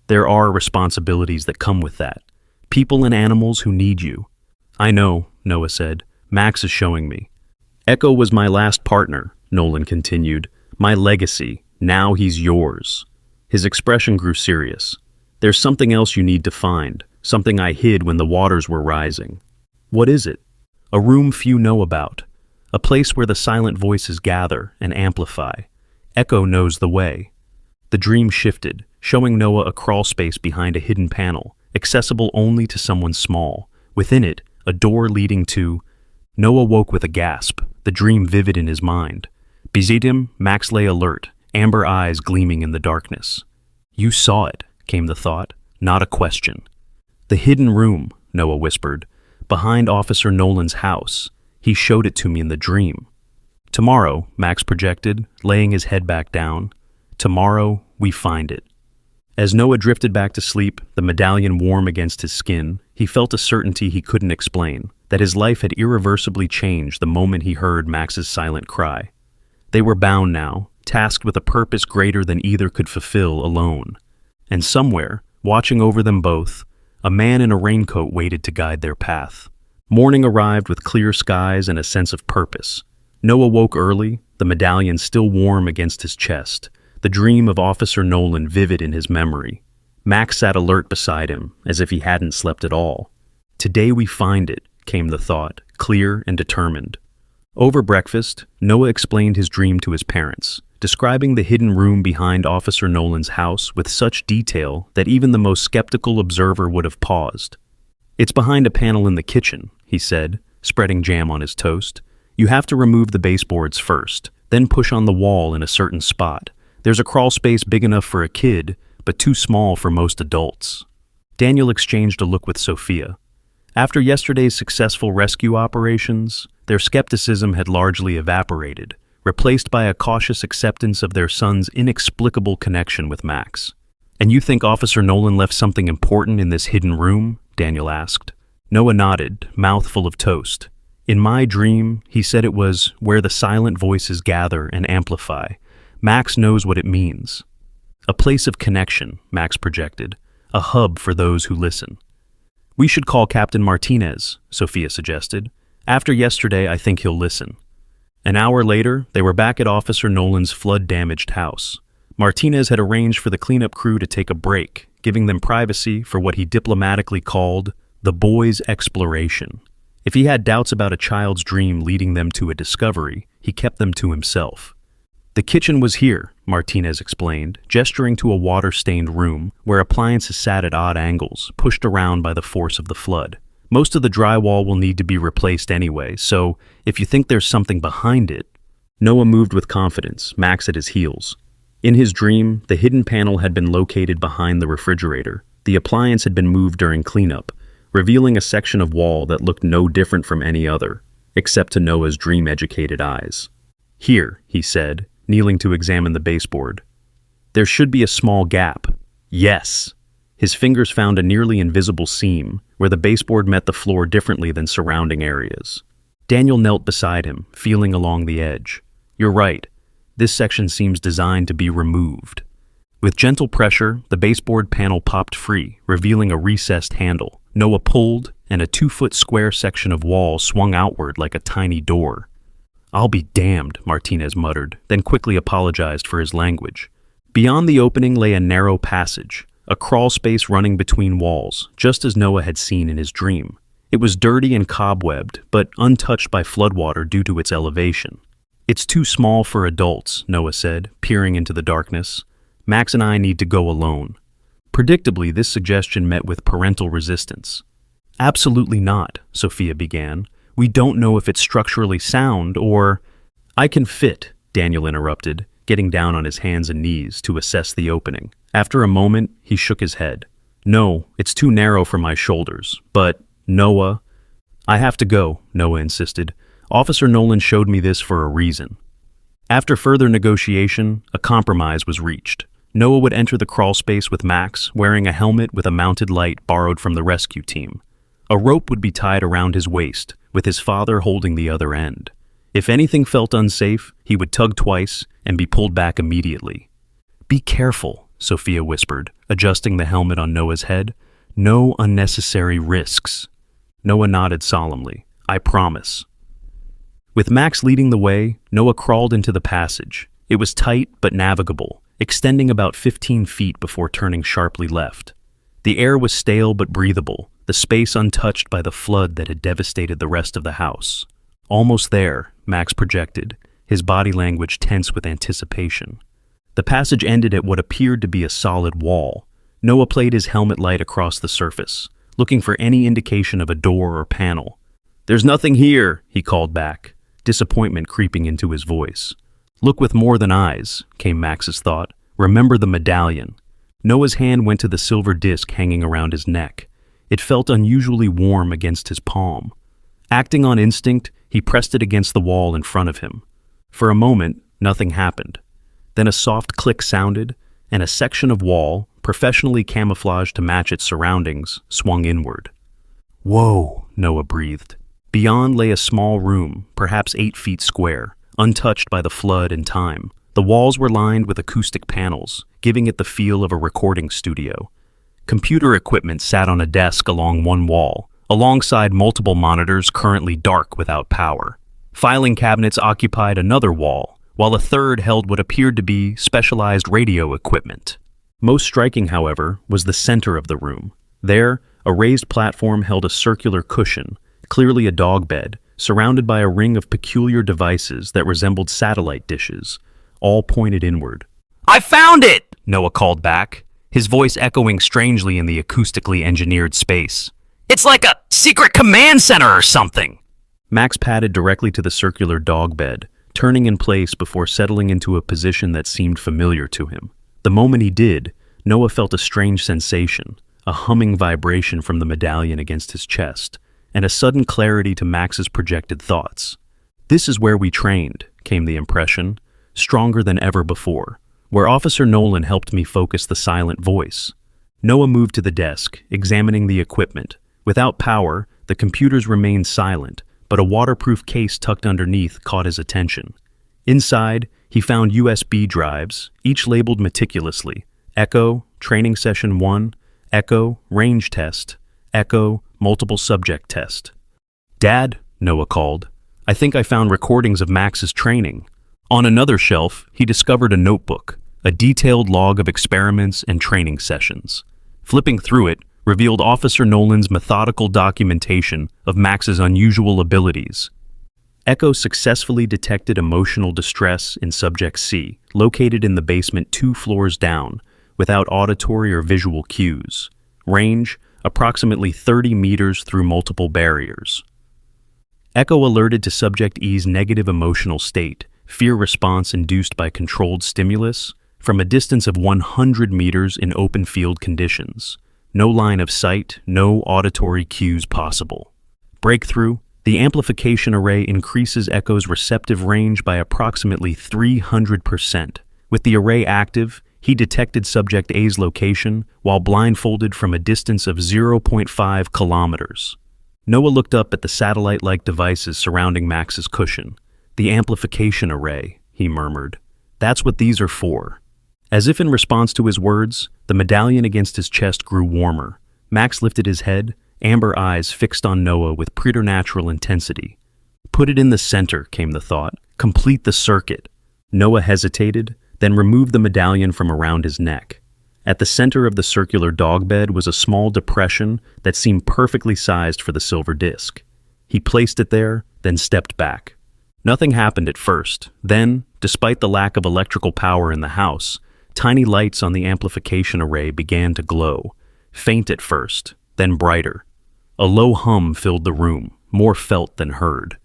"There are responsibilities that come with that. People and animals who need you." "I know," Noah said. "Max is showing me." "Echo was my last partner," Nolan continued. "My legacy. Now he's yours." His expression grew serious. "There's something else you need to find, something I hid when the waters were rising." "What is it?" "A room few know about. A place where the silent voices gather and amplify. Echo knows the way." The dream shifted, showing Noah a crawl space behind a hidden panel, accessible only to someone small. Within it, a door leading to... Noah woke with a gasp, the dream vivid in his mind. Beside him, Max lay alert, amber eyes gleaming in the darkness. "You saw it," came the thought, not a question. "The hidden room," Noah whispered, "behind Officer Nolan's house. He showed it to me in the dream." "Tomorrow," Max projected, laying his head back down. "Tomorrow, we find it." As Noah drifted back to sleep, the medallion warm against his skin, he felt a certainty he couldn't explain, that his life had irreversibly changed the moment he heard Max's silent cry. They were bound now, tasked with a purpose greater than either could fulfill alone. And somewhere, watching over them both, a man in a raincoat waited to guide their path. Morning arrived with clear skies and a sense of purpose. Noah woke early, the medallion still warm against his chest, the dream of Officer Nolan vivid in his memory. Max sat alert beside him, as if he hadn't slept at all. "Today we find it," came the thought, clear and determined. Over breakfast, Noah explained his dream to his parents, describing the hidden room behind Officer Nolan's house with such detail that even the most skeptical observer would have paused. "It's behind a panel in the kitchen," he said, spreading jam on his toast. "You have to remove the baseboards first, then push on the wall in a certain spot. There's a crawl space big enough for a kid, but too small for most adults." Daniel exchanged a look with Sophia. After yesterday's successful rescue operations, their skepticism had largely evaporated, replaced by a cautious acceptance of their son's inexplicable connection with Max. "And you think Officer Nolan left something important in this hidden room?" Daniel asked. Noah nodded, mouth full of toast. "In my dream, he said it was where the silent voices gather and amplify. Max knows what it means." "A place of connection," Max projected. "A hub for those who listen." We should call Captain Martinez, Sophia suggested. After yesterday, I think he'll listen. An hour later, they were back at Officer Nolan's flood-damaged house. Martinez had arranged for the cleanup crew to take a break, giving them privacy for what he diplomatically called the boys' exploration. If he had doubts about a child's dream leading them to a discovery, he kept them to himself. The kitchen was here, Martinez explained, gesturing to a water-stained room where appliances sat at odd angles, pushed around by the force of the flood. Most of the drywall will need to be replaced anyway, so if you think there's something behind it... Noah moved with confidence, Max at his heels. In his dream, the hidden panel had been located behind the refrigerator. The appliance had been moved during cleanup, revealing a section of wall that looked no different from any other, except to Noah's dream-educated eyes. Here, he said, kneeling to examine the baseboard. There should be a small gap. Yes. His fingers found a nearly invisible seam, where the baseboard met the floor differently than surrounding areas. Daniel knelt beside him, feeling along the edge. You're right. This section seems designed to be removed. With gentle pressure, the baseboard panel popped free, revealing a recessed handle. Noah pulled, and a 2-foot square section of wall swung outward like a tiny door. I'll be damned, Martinez muttered, then quickly apologized for his language. Beyond the opening lay a narrow passage, a crawl space running between walls, just as Noah had seen in his dream. It was dirty and cobwebbed, but untouched by floodwater due to its elevation. It's too small for adults, Noah said, peering into the darkness. Max and I need to go alone. Predictably, this suggestion met with parental resistance. Absolutely not, Sophia began. We don't know if it's structurally sound or... I can fit, Daniel interrupted, getting down on his hands and knees to assess the opening. After a moment, he shook his head. No, it's too narrow for my shoulders. But, Noah... I have to go, Noah insisted. Officer Nolan showed me this for a reason. After further negotiation, a compromise was reached. Noah would enter the crawl space with Max, wearing a helmet with a mounted light borrowed from the rescue team. A rope would be tied around his waist, with his father holding the other end. If anything felt unsafe, he would tug twice and be pulled back immediately. Be careful, Sophia whispered, adjusting the helmet on Noah's head. No unnecessary risks. Noah nodded solemnly. I promise. With Max leading the way, Noah crawled into the passage. It was tight but navigable, extending about 15 feet before turning sharply left. The air was stale but breathable, the space untouched by the flood that had devastated the rest of the house. Almost there, Max projected, his body language tense with anticipation. The passage ended at what appeared to be a solid wall. Noah played his helmet light across the surface, looking for any indication of a door or panel. There's nothing here, he called back, disappointment creeping into his voice. Look with more than eyes, came Max's thought. Remember the medallion. Noah's hand went to the silver disc hanging around his neck. It felt unusually warm against his palm. Acting on instinct, he pressed it against the wall in front of him. For a moment, nothing happened. Then a soft click sounded, and a section of wall, professionally camouflaged to match its surroundings, swung inward. Whoa, Noah breathed. Beyond lay a small room, perhaps 8 feet square, untouched by the flood and time. The walls were lined with acoustic panels, giving it the feel of a recording studio. Computer equipment sat on a desk along one wall, alongside multiple monitors currently dark without power. Filing cabinets occupied another wall, while a third held what appeared to be specialized radio equipment. Most striking, however, was the center of the room. There, a raised platform held a circular cushion, clearly a dog bed, surrounded by a ring of peculiar devices that resembled satellite dishes, all pointed inward. I found it! Noah called back, his voice echoing strangely in the acoustically engineered space. It's like a secret command center or something! Max padded directly to the circular dog bed, turning in place before settling into a position that seemed familiar to him. The moment he did, Noah felt a strange sensation, a humming vibration from the medallion against his chest, and a sudden clarity to Max's projected thoughts. This is where we trained, came the impression, stronger than ever before, where Officer Nolan helped me focus the silent voice. Noah moved to the desk, examining the equipment. Without power, the computers remained silent, but a waterproof case tucked underneath caught his attention. Inside, he found USB drives, each labeled meticulously. Echo, Training Session 1, Echo, Range Test, Echo, multiple subject test. "Dad," Noah called. "I think I found recordings of Max's training." On another shelf, he discovered a notebook, a detailed log of experiments and training sessions. Flipping through it revealed Officer Nolan's methodical documentation of Max's unusual abilities. Echo successfully detected emotional distress in Subject C, located in the basement 2 floors down, without auditory or visual cues. Range, approximately 30 meters through multiple barriers. Echo alerted to Subject E's negative emotional state, fear response induced by controlled stimulus, from a distance of 100 meters in open field conditions. No line of sight, no auditory cues possible. Breakthrough: the amplification array increases Echo's receptive range by approximately 300%. With the array active, he detected Subject A's location while blindfolded from a distance of 0.5 kilometers. Noah looked up at the satellite-like devices surrounding Max's cushion. "The amplification array," he murmured. "That's what these are for." As if in response to his words, the medallion against his chest grew warmer. Max lifted his head, amber eyes fixed on Noah with preternatural intensity. "Put it in the center," came the thought. "Complete the circuit." Noah hesitated, then removed the medallion from around his neck. At the center of the circular dog bed was a small depression that seemed perfectly sized for the silver disc. He placed it there, then stepped back. Nothing happened at first. Then, despite the lack of electrical power in the house, tiny lights on the amplification array began to glow, faint at first, then brighter. A low hum filled the room, more felt than heard.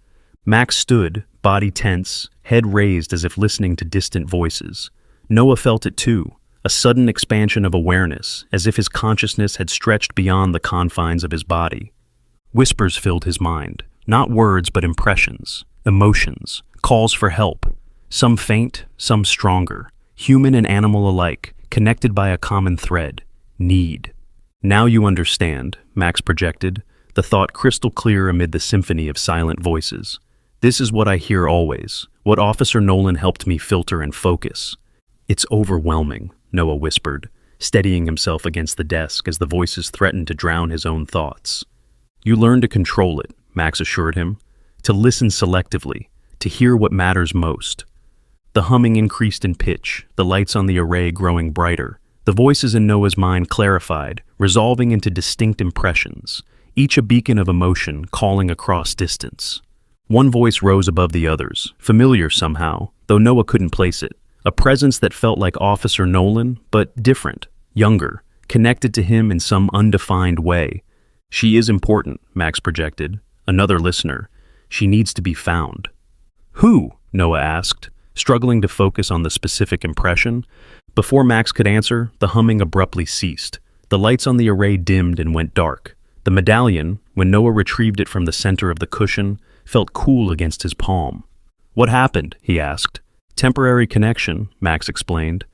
Max stood, body tense, head raised as if listening to distant voices. Noah felt it too, a sudden expansion of awareness, as if his consciousness had stretched beyond the confines of his body. Whispers filled his mind, not words but impressions, emotions, calls for help, some faint, some stronger, human and animal alike, connected by a common thread: need. "Now you understand," Max projected, the thought crystal clear amid the symphony of silent voices. "This is what I hear always, what Officer Nolan helped me filter and focus." "It's overwhelming," Noah whispered, steadying himself against the desk as the voices threatened to drown his own thoughts. "You learn to control it," Max assured him, "to listen selectively, to hear what matters most." The humming increased in pitch, the lights on the array growing brighter. The voices in Noah's mind clarified, resolving into distinct impressions, each a beacon of emotion calling across distance. One voice rose above the others, familiar somehow, though Noah couldn't place it. A presence that felt like Officer Nolan, but different, younger, connected to him in some undefined way. "She is important," Max projected. Another listener. "She needs to be found." "Who?" Noah asked, struggling to focus on the specific impression. Before Max could answer, the humming abruptly ceased. The lights on the array dimmed and went dark. The medallion, when Noah retrieved it from the center of the cushion, felt cool against his palm. "What happened?" he asked. "Temporary connection," Max explained.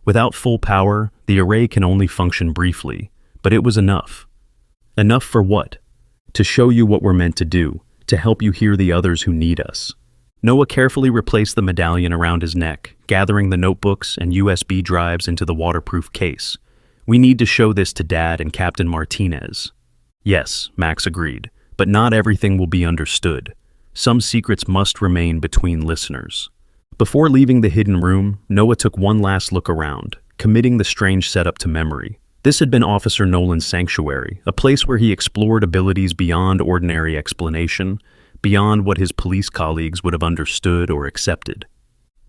"Without full power, the array can only function briefly, but it was enough." "Enough for what?" "To show you what we're meant to do, to help you hear the others who need us." Noah carefully replaced the medallion around his neck, gathering the notebooks and USB drives into the waterproof case. "We need to show this to Dad and Captain Martinez." "Yes," Max agreed, "but not everything will be understood. Some secrets must remain between listeners." Before leaving the hidden room, Noah took one last look around, committing the strange setup to memory. This had been Officer Nolan's sanctuary, a place where he explored abilities beyond ordinary explanation, beyond what his police colleagues would have understood or accepted.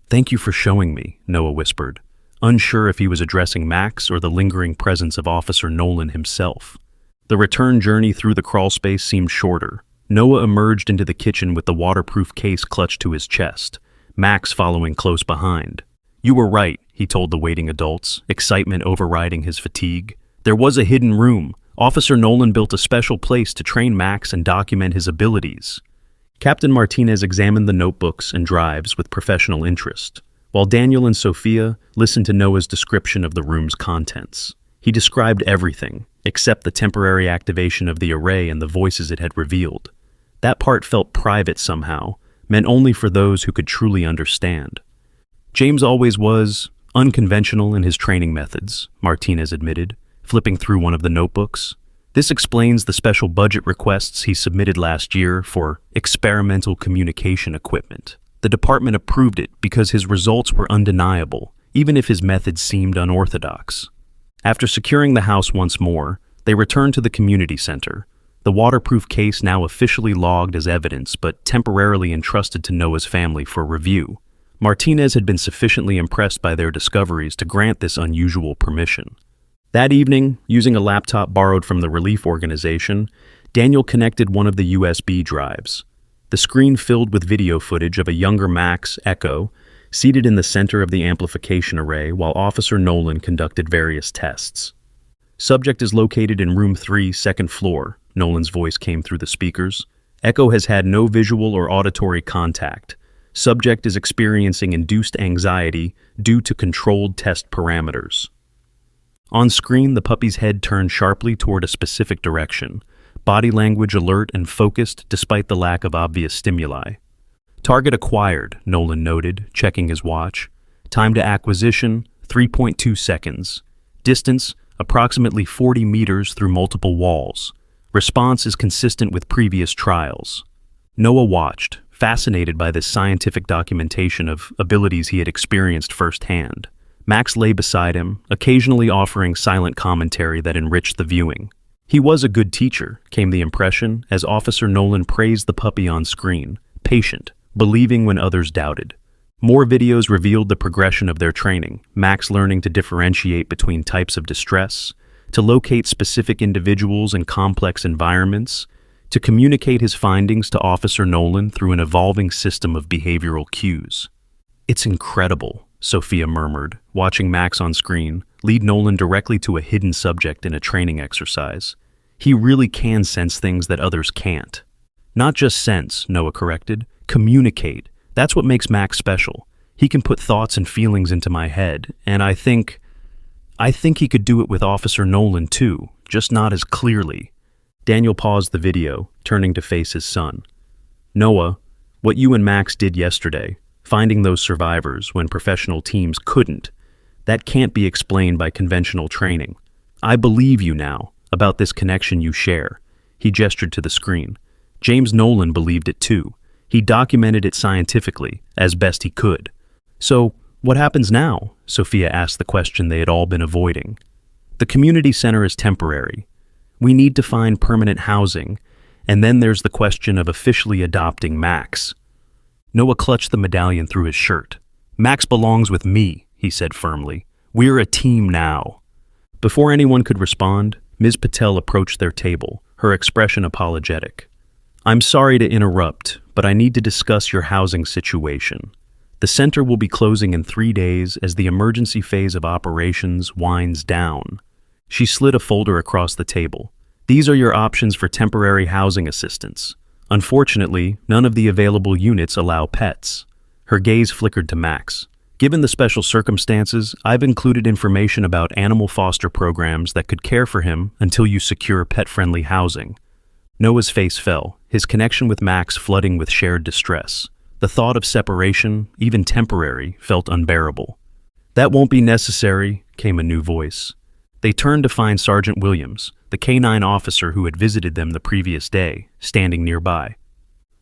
"Thank you for showing me," Noah whispered, unsure if he was addressing Max or the lingering presence of Officer Nolan himself. The return journey through the crawlspace seemed shorter. Noah emerged into the kitchen with the waterproof case clutched to his chest, Max following close behind. "You were right," he told the waiting adults, excitement overriding his fatigue. "There was a hidden room. Officer Nolan built a special place to train Max and document his abilities." Captain Martinez examined the notebooks and drives with professional interest, while Daniel and Sophia listened to Noah's description of the room's contents. He described everything, except the temporary activation of the array and the voices it had revealed. That part felt private somehow, meant only for those who could truly understand. "James always was unconventional in his training methods," Martinez admitted, flipping through one of the notebooks. This explains the special budget requests he submitted last year for experimental communication equipment. The department approved it because his results were undeniable, even if his methods seemed unorthodox. After securing the house once more, they returned to the community center, the waterproof case now officially logged as evidence but temporarily entrusted to Noah's family for review. Martinez had been sufficiently impressed by their discoveries to grant this unusual permission. That evening, using a laptop borrowed from the relief organization, Daniel connected one of the USB drives. The screen filled with video footage of a younger Max, Echo, seated in the center of the amplification array while Officer Nolan conducted various tests. Subject is located in room 3, second floor, Nolan's voice came through the speakers. Echo has had no visual or auditory contact. Subject is experiencing induced anxiety due to controlled test parameters. On screen, the puppy's head turned sharply toward a specific direction, body language alert and focused despite the lack of obvious stimuli. Target acquired, Nolan noted, checking his watch. Time to acquisition, 3.2 seconds. Distance, approximately 40 meters through multiple walls. Response is consistent with previous trials. Noah watched, fascinated by this scientific documentation of abilities he had experienced firsthand. Max lay beside him, occasionally offering silent commentary that enriched the viewing. He was a good teacher, came the impression, as Officer Nolan praised the puppy on screen, patient, believing when others doubted. More videos revealed the progression of their training, Max learning to differentiate between types of distress, to locate specific individuals in complex environments, to communicate his findings to Officer Nolan through an evolving system of behavioral cues. "It's incredible," Sophia murmured, watching Max on screen lead Nolan directly to a hidden subject in a training exercise. "He really can sense things that others can't." "Not just sense," Noah corrected, "communicate. That's what makes Max special. He can put thoughts and feelings into my head, and I think he could do it with Officer Nolan too, just not as clearly." Daniel paused the video, turning to face his son. "Noah, what you and Max did yesterday, finding those survivors when professional teams couldn't, that can't be explained by conventional training. I believe you now about this connection you share." He gestured to the screen. James Nolan believed it too. He documented it scientifically, as best he could. "So, what happens now?" Sophia asked the question they had all been avoiding. "The community center is temporary. We need to find permanent housing, and then there's the question of officially adopting Max." Noah clutched the medallion through his shirt. "Max belongs with me," he said firmly. "We're a team now." Before anyone could respond, Ms. Patel approached their table, her expression apologetic. "I'm sorry to interrupt, but I need to discuss your housing situation. The center will be closing in 3 days as the emergency phase of operations winds down." She slid a folder across the table. "These are your options for temporary housing assistance. Unfortunately, none of the available units allow pets." Her gaze flickered to Max. "Given the special circumstances, I've included information about animal foster programs that could care for him until you secure pet-friendly housing." Noah's face fell, his connection with Max flooding with shared distress. The thought of separation, even temporary, felt unbearable. "That won't be necessary," came a new voice. They turned to find Sergeant Williams, the K-9 officer who had visited them the previous day, standing nearby.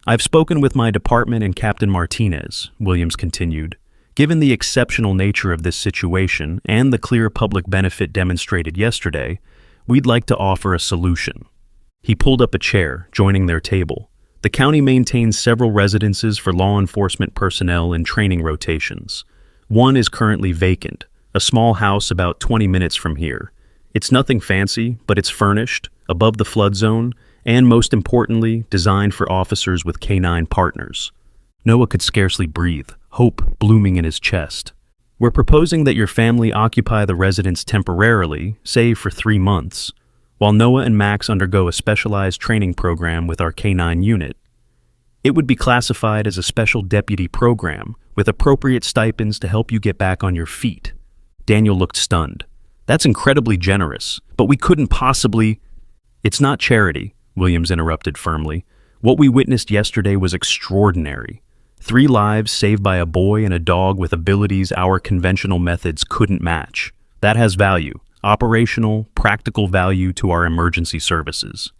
"I've spoken with my department and Captain Martinez," Williams continued. "Given the exceptional nature of this situation and the clear public benefit demonstrated yesterday, we'd like to offer a solution." He pulled up a chair, joining their table. "The county maintains several residences for law enforcement personnel in training rotations. One is currently vacant, a small house about 20 minutes from here. It's nothing fancy, but it's furnished, above the flood zone, and most importantly, designed for officers with K-9 partners." Noah could scarcely breathe, hope blooming in his chest. "We're proposing that your family occupy the residence temporarily, say for 3 months, while Noah and Max undergo a specialized training program with our K-9 unit. It would be classified as a special deputy program, with appropriate stipends to help you get back on your feet." Daniel looked stunned. "That's incredibly generous, but we couldn't possibly—" "It's not charity," Williams interrupted firmly. "What we witnessed yesterday was extraordinary. 3 lives saved by a boy and a dog with abilities our conventional methods couldn't match. That has value. operational, practical value to our emergency services.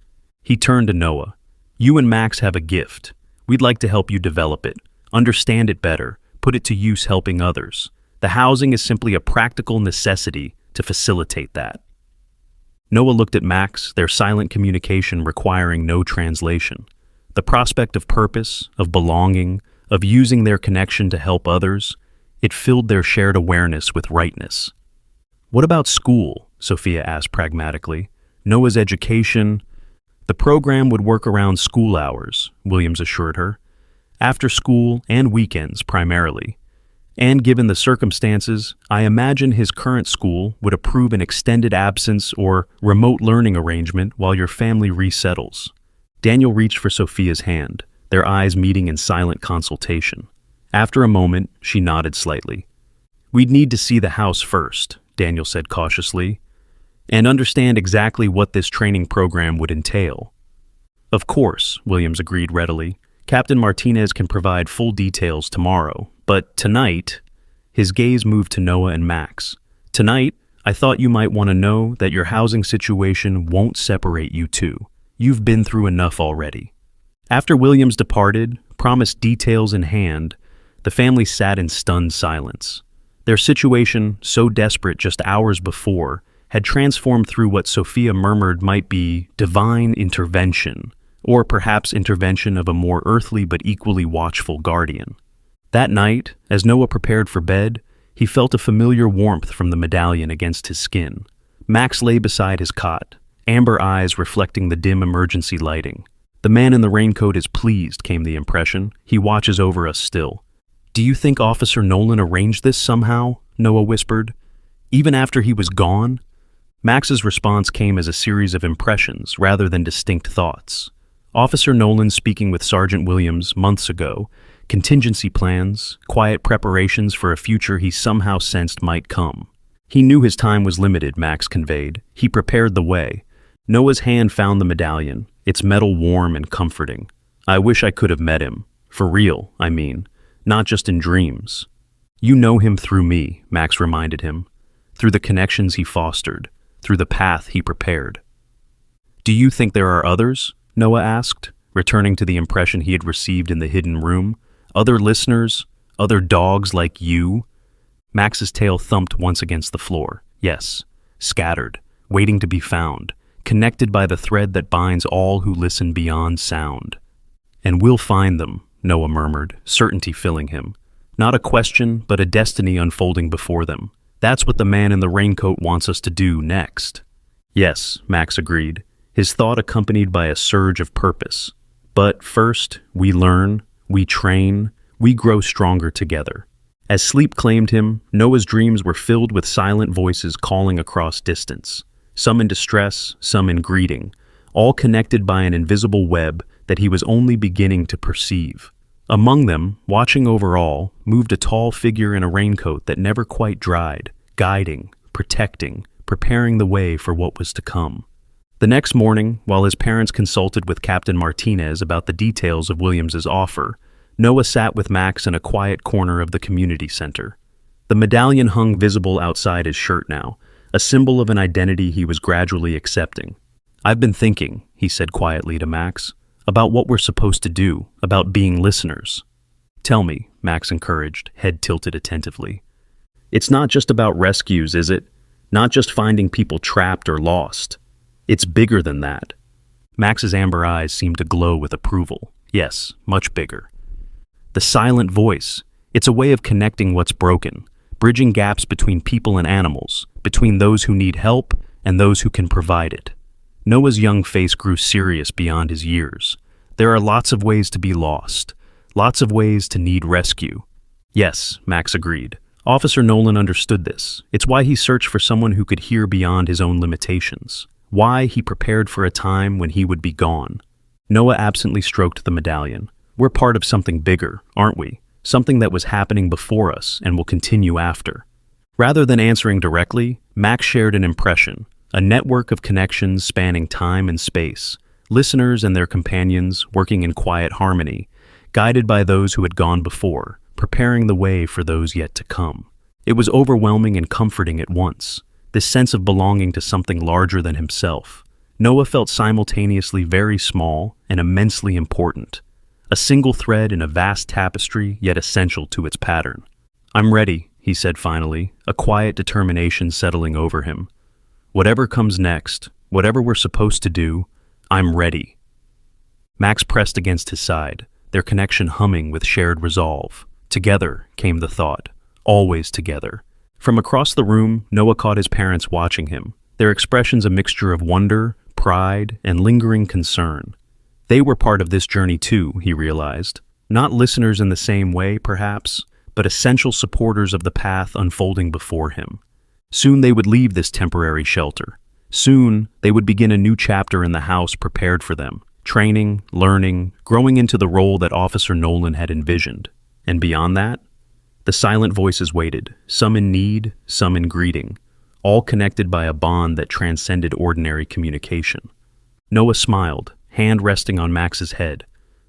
He turned to Noah. You and Max have a gift. We'd like to help you develop it, understand it better, put it to use helping others. The housing is simply a practical necessity to facilitate that. Noah looked at Max, their silent communication requiring no translation. The prospect of purpose, of belonging, of using their connection to help others, it filled their shared awareness with rightness. What about school? Sophia asked pragmatically. Noah's education. The program would work around school hours, Williams assured her. After school and weekends primarily. And given the circumstances, I imagine his current school would approve an extended absence or remote learning arrangement while your family resettles. Daniel reached for Sophia's hand, their eyes meeting in silent consultation. After a moment, she nodded slightly. We'd need to see the house first, Daniel said cautiously, and understand exactly what this training program would entail. Of course, Williams agreed readily. Captain Martinez can provide full details tomorrow, but tonight, his gaze moved to Noah and Max. Tonight, I thought you might want to know that your housing situation won't separate you two. You've been through enough already. After Williams departed, promised details in hand, the family sat in stunned silence. Their situation, so desperate just hours before, had transformed through what Sophia murmured might be divine intervention, or perhaps intervention of a more earthly but equally watchful guardian. That night, as Noah prepared for bed, he felt a familiar warmth from the medallion against his skin. Max lay beside his cot, amber eyes reflecting the dim emergency lighting. The man in the raincoat is pleased, came the impression. He watches over us still. Do you think Officer Nolan arranged this somehow? Noah whispered. Even after he was gone? Max's response came as a series of impressions rather than distinct thoughts. Officer Nolan speaking with Sergeant Williams months ago, contingency plans, quiet preparations for a future he somehow sensed might come. He knew his time was limited, Max conveyed. He prepared the way. Noah's hand found the medallion, its metal warm and comforting. I wish I could have met him. For real, I mean. Not just in dreams. You know him through me, Max reminded him. Through the connections he fostered. Through the path he prepared. Do you think there are others? Noah asked, returning to the impression he had received in the hidden room. Other listeners? Other dogs like you? Max's tail thumped once against the floor. Yes, scattered, waiting to be found, connected by the thread that binds all who listen beyond sound. And we'll find them, Noah murmured, certainty filling him. Not a question, but a destiny unfolding before them. That's what the man in the raincoat wants us to do next. Yes, Max agreed, his thought accompanied by a surge of purpose. But first, we learn, we train, we grow stronger together. As sleep claimed him, Noah's dreams were filled with silent voices calling across distance, some in distress, some in greeting, all connected by an invisible web that he was only beginning to perceive. Among them, watching over all, moved a tall figure in a raincoat that never quite dried, guiding, protecting, preparing the way for what was to come. The next morning, while his parents consulted with Captain Martinez about the details of Williams's offer, Noah sat with Max in a quiet corner of the community center. The medallion hung visible outside his shirt now, a symbol of an identity he was gradually accepting. I've been thinking, he said quietly to Max, about what we're supposed to do, about being listeners. Tell me, Max encouraged, head tilted attentively. It's not just about rescues, is it? Not just finding people trapped or lost. It's bigger than that. Max's amber eyes seemed to glow with approval. Yes, much bigger. The silent voice. It's a way of connecting what's broken, bridging gaps between people and animals, between those who need help and those who can provide it. Noah's young face grew serious beyond his years. There are lots of ways to be lost, lots of ways to need rescue. Yes, Max agreed. Officer Nolan understood this. It's why he searched for someone who could hear beyond his own limitations. Why he prepared for a time when he would be gone. Noah absently stroked the medallion. We're part of something bigger, aren't we? Something that was happening before us and will continue after. Rather than answering directly, Max shared an impression, a network of connections spanning time and space, listeners and their companions working in quiet harmony, guided by those who had gone before, preparing the way for those yet to come. It was overwhelming and comforting at once. this sense of belonging to something larger than himself. Noah felt simultaneously very small and immensely important, a single thread in a vast tapestry, yet essential to its pattern. "I'm ready," he said finally, a quiet determination settling over him. "Whatever comes next, whatever we're supposed to do, I'm ready." Max pressed against his side, their connection humming with shared resolve. Together, came the thought. Always together. From across the room, Noah caught his parents watching him, their expressions a mixture of wonder, pride, and lingering concern. They were part of this journey too, he realized. Not listeners in the same way, perhaps, but essential supporters of the path unfolding before him. Soon they would leave this temporary shelter. Soon they would begin a new chapter in the house prepared for them, training, learning, growing into the role that Officer Nolan had envisioned. And beyond that, the silent voices waited, some in need, some in greeting, all connected by a bond that transcended ordinary communication. Noah smiled, hand resting on Max's head,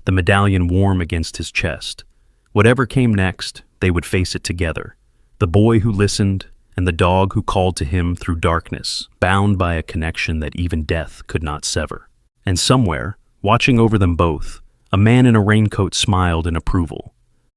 the medallion warm against his chest. Whatever came next, they would face it together. The boy who listened, and the dog who called to him through darkness, bound by a connection that even death could not sever. And somewhere, watching over them both, a man in a raincoat smiled in approval.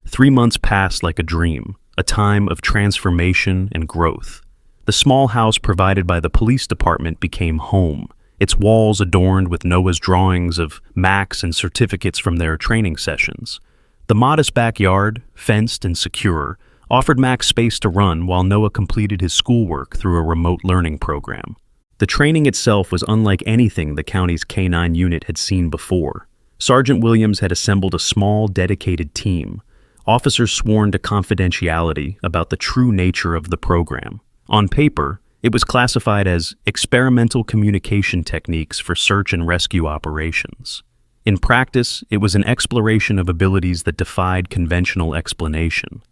3 months passed like a dream, a time of transformation and growth. The small house provided by the police department became home, its walls adorned with Noah's drawings of Max and certificates from their training sessions. The modest backyard, fenced and secure, offered Max space to run while Noah completed his schoolwork through a remote learning program. The training itself was unlike anything the county's K-9 unit had seen before. Sergeant Williams had assembled a small, dedicated team, officers sworn to confidentiality about the true nature of the program. On paper, it was classified as experimental communication techniques for search and rescue operations. In practice, it was an exploration of abilities that defied conventional explanation.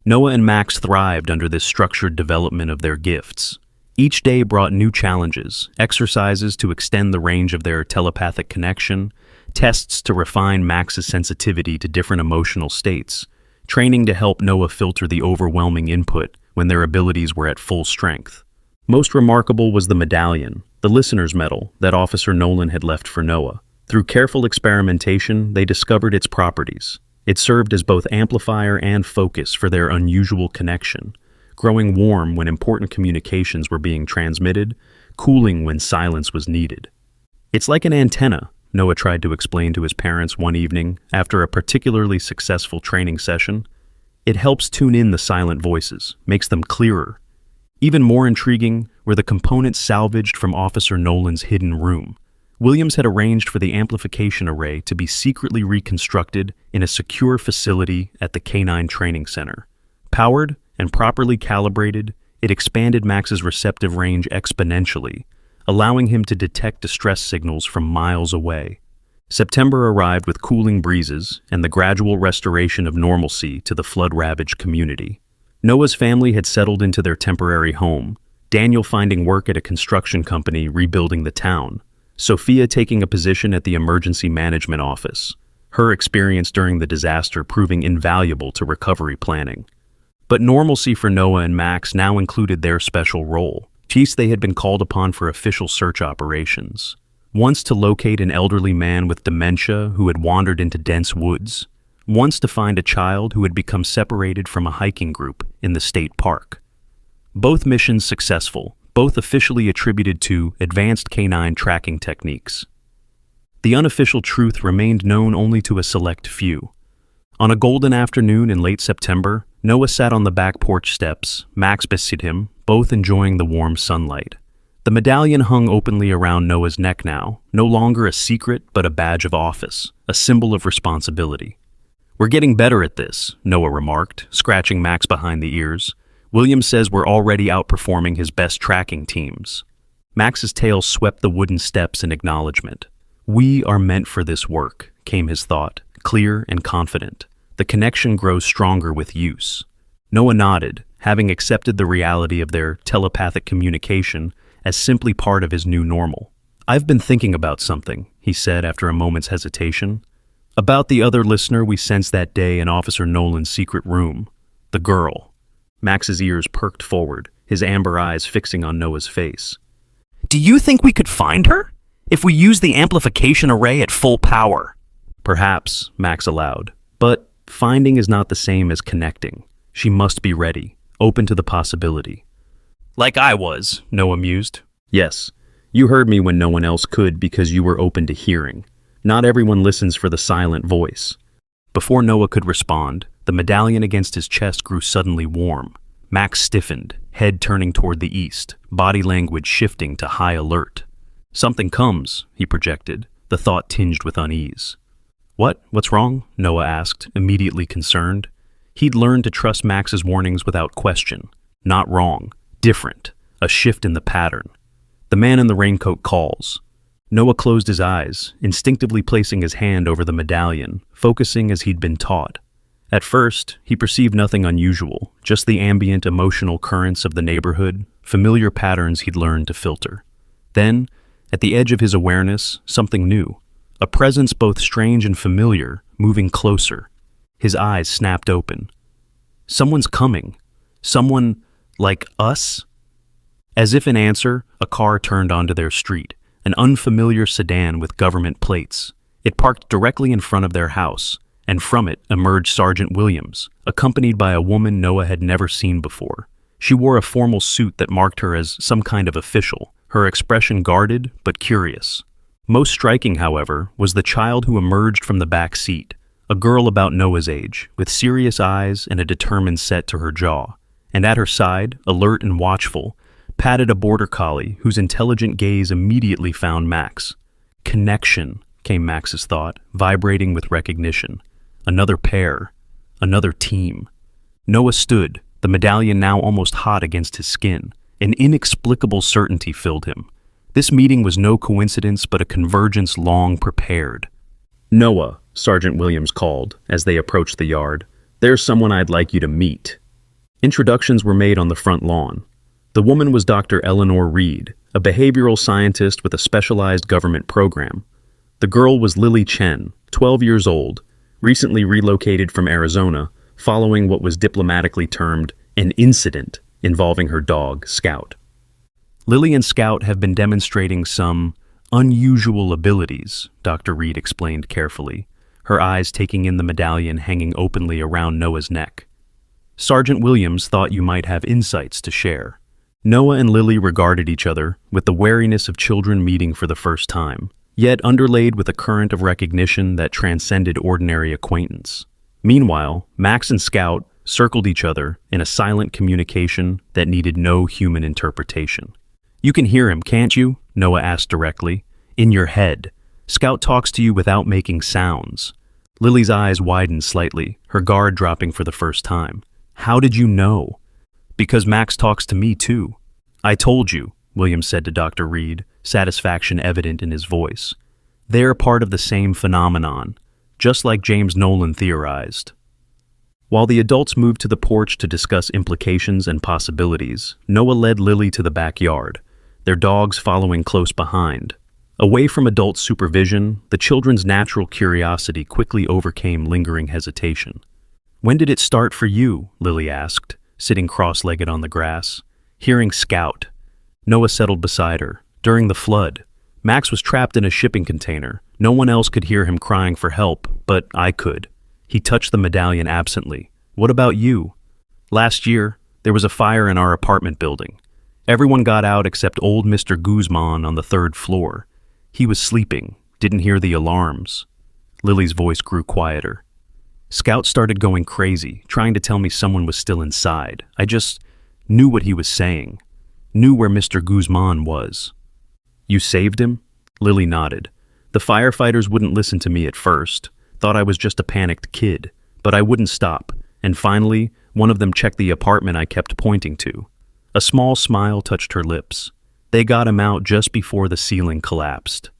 Noah and Max thrived under this structured development of their gifts. Each day brought new challenges, exercises to extend the range of their telepathic connection, tests to refine Max's sensitivity to different emotional states, training to help Noah filter the overwhelming input when their abilities were at full strength. Most remarkable was the medallion, the listener's medal that Officer Nolan had left for Noah. Through careful experimentation, they discovered its properties. It served as both amplifier and focus for their unusual connection, growing warm when important communications were being transmitted, cooling when silence was needed. "It's like an antenna," Noah tried to explain to his parents one evening after a particularly successful training session. "It helps tune in the silent voices, makes them clearer." Even more intriguing were the components salvaged from Officer Nolan's hidden room. Williams had arranged for the amplification array to be secretly reconstructed in a secure facility at the K-9 Training Center. Powered and properly calibrated, it expanded Max's receptive range exponentially, allowing him to detect distress signals from miles away. September arrived with cooling breezes and the gradual restoration of normalcy to the flood-ravaged community. Noah's family had settled into their temporary home, Daniel finding work at a construction company rebuilding the town, Sophia taking a position at the emergency management office, her experience during the disaster proving invaluable to recovery planning. But normalcy for Noah and Max now included their special role. Chiefs they had been called upon for official search operations. Once to locate an elderly man with dementia who had wandered into dense woods. Once to find a child who had become separated from a hiking group in the state park. Both missions successful, both officially attributed to advanced K-9 tracking techniques. The unofficial truth remained known only to a select few. On a golden afternoon in late September, Noah sat on the back porch steps, Max beside him, both enjoying the warm sunlight. The medallion hung openly around Noah's neck now, no longer a secret but a badge of office, a symbol of responsibility. "We're getting better at this," Noah remarked, scratching Max behind the ears. "Williams says we're already outperforming his best tracking teams." Max's tail swept the wooden steps in acknowledgement. "We are meant for this work," came his thought, clear and confident. "The connection grows stronger with use." Noah nodded, having accepted the reality of their telepathic communication as simply part of his new normal. "I've been thinking about something," he said after a moment's hesitation. "About the other listener we sensed that day in Officer Nolan's secret room. The girl." Max's ears perked forward, his amber eyes fixing on Noah's face. Do you think we could find her? If we use the amplification array at full power? Perhaps, Max allowed. But finding is not the same as connecting. She must be ready, open to the possibility. Like I was, Noah mused. Yes, you heard me when no one else could because you were open to hearing. Not everyone listens for the silent voice. Before Noah could respond, the medallion against his chest grew suddenly warm. Max stiffened, head turning toward the east, body language shifting to high alert. Something comes, he projected, the thought tinged with unease. What's wrong? Noah asked, immediately concerned. He'd learned to trust Max's warnings without question. Not wrong, different, a shift in the pattern. The man in the raincoat calls. Noah closed his eyes, instinctively placing his hand over the medallion, focusing as he'd been taught. At first, he perceived nothing unusual, just the ambient emotional currents of the neighborhood, familiar patterns he'd learned to filter. Then, at the edge of his awareness, something new. A presence both strange and familiar, moving closer. His eyes snapped open. Someone's coming. Someone like us? As if in answer, a car turned onto their street, an unfamiliar sedan with government plates. It parked directly in front of their house, and from it emerged Sergeant Williams, accompanied by a woman Noah had never seen before. She wore a formal suit that marked her as some kind of official, her expression guarded but curious. Most striking, however, was the child who emerged from the back seat, a girl about Noah's age, with serious eyes and a determined set to her jaw. And at her side, alert and watchful, patted a border collie whose intelligent gaze immediately found Max. Connection, came Max's thought, vibrating with recognition. Another pair, another team. Noah stood, the medallion now almost hot against his skin. An inexplicable certainty filled him. This meeting was no coincidence but a convergence long prepared. "Noah," Sergeant Williams called as they approached the yard, "there's someone I'd like you to meet." Introductions were made on the front lawn. The woman was Dr. Eleanor Reed, a behavioral scientist with a specialized government program. The girl was Lily Chen, 12 years old, recently relocated from Arizona, following what was diplomatically termed an incident involving her dog, Scout. Lily and Scout have been demonstrating some unusual abilities, Dr. Reed explained carefully, her eyes taking in the medallion hanging openly around Noah's neck. Sergeant Williams thought you might have insights to share. Noah and Lily regarded each other with the wariness of children meeting for the first time, yet underlaid with a current of recognition that transcended ordinary acquaintance. Meanwhile, Max and Scout circled each other in a silent communication that needed no human interpretation. "You can hear him, can't you?" Noah asked directly. "In your head. Scout talks to you without making sounds." Lily's eyes widened slightly, her guard dropping for the first time. "How did you know?" "Because Max talks to me too." "I told you," Williams said to Dr. Reed, satisfaction evident in his voice. "They're part of the same phenomenon, just like James Nolan theorized." While the adults moved to the porch to discuss implications and possibilities, Noah led Lily to the backyard, their dogs following close behind. Away from adult supervision, the children's natural curiosity quickly overcame lingering hesitation. "When did it start for you?" Lily asked, sitting cross-legged on the grass. Hearing Scout. Noah settled beside her. "During the flood. Max was trapped in a shipping container. No one else could hear him crying for help, but I could." He touched the medallion absently. "What about you?" "Last year, there was a fire in our apartment building. Everyone got out except old Mr. Guzman on the 3rd floor. He was sleeping, didn't hear the alarms." Lily's voice grew quieter. "Scout started going crazy, trying to tell me someone was still inside. I just knew what he was saying, knew where Mr. Guzman was." "You saved him?" Lily nodded. "The firefighters wouldn't listen to me at first, thought I was just a panicked kid, but I wouldn't stop, and finally, one of them checked the apartment I kept pointing to." A small smile touched her lips. They got him out just before the ceiling collapsed.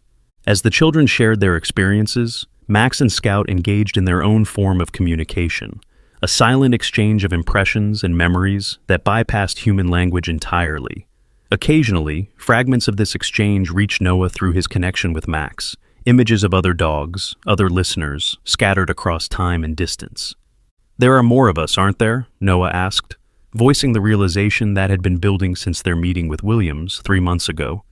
As the children shared their experiences, Max and Scout engaged in their own form of communication, a silent exchange of impressions and memories that bypassed human language entirely. Occasionally, fragments of this exchange reached Noah through his connection with Max, images of other dogs, other listeners, scattered across time and distance. "There are more of us, aren't there?" Noah asked. voicing the realization that had been building since their meeting with Williams 3 months ago.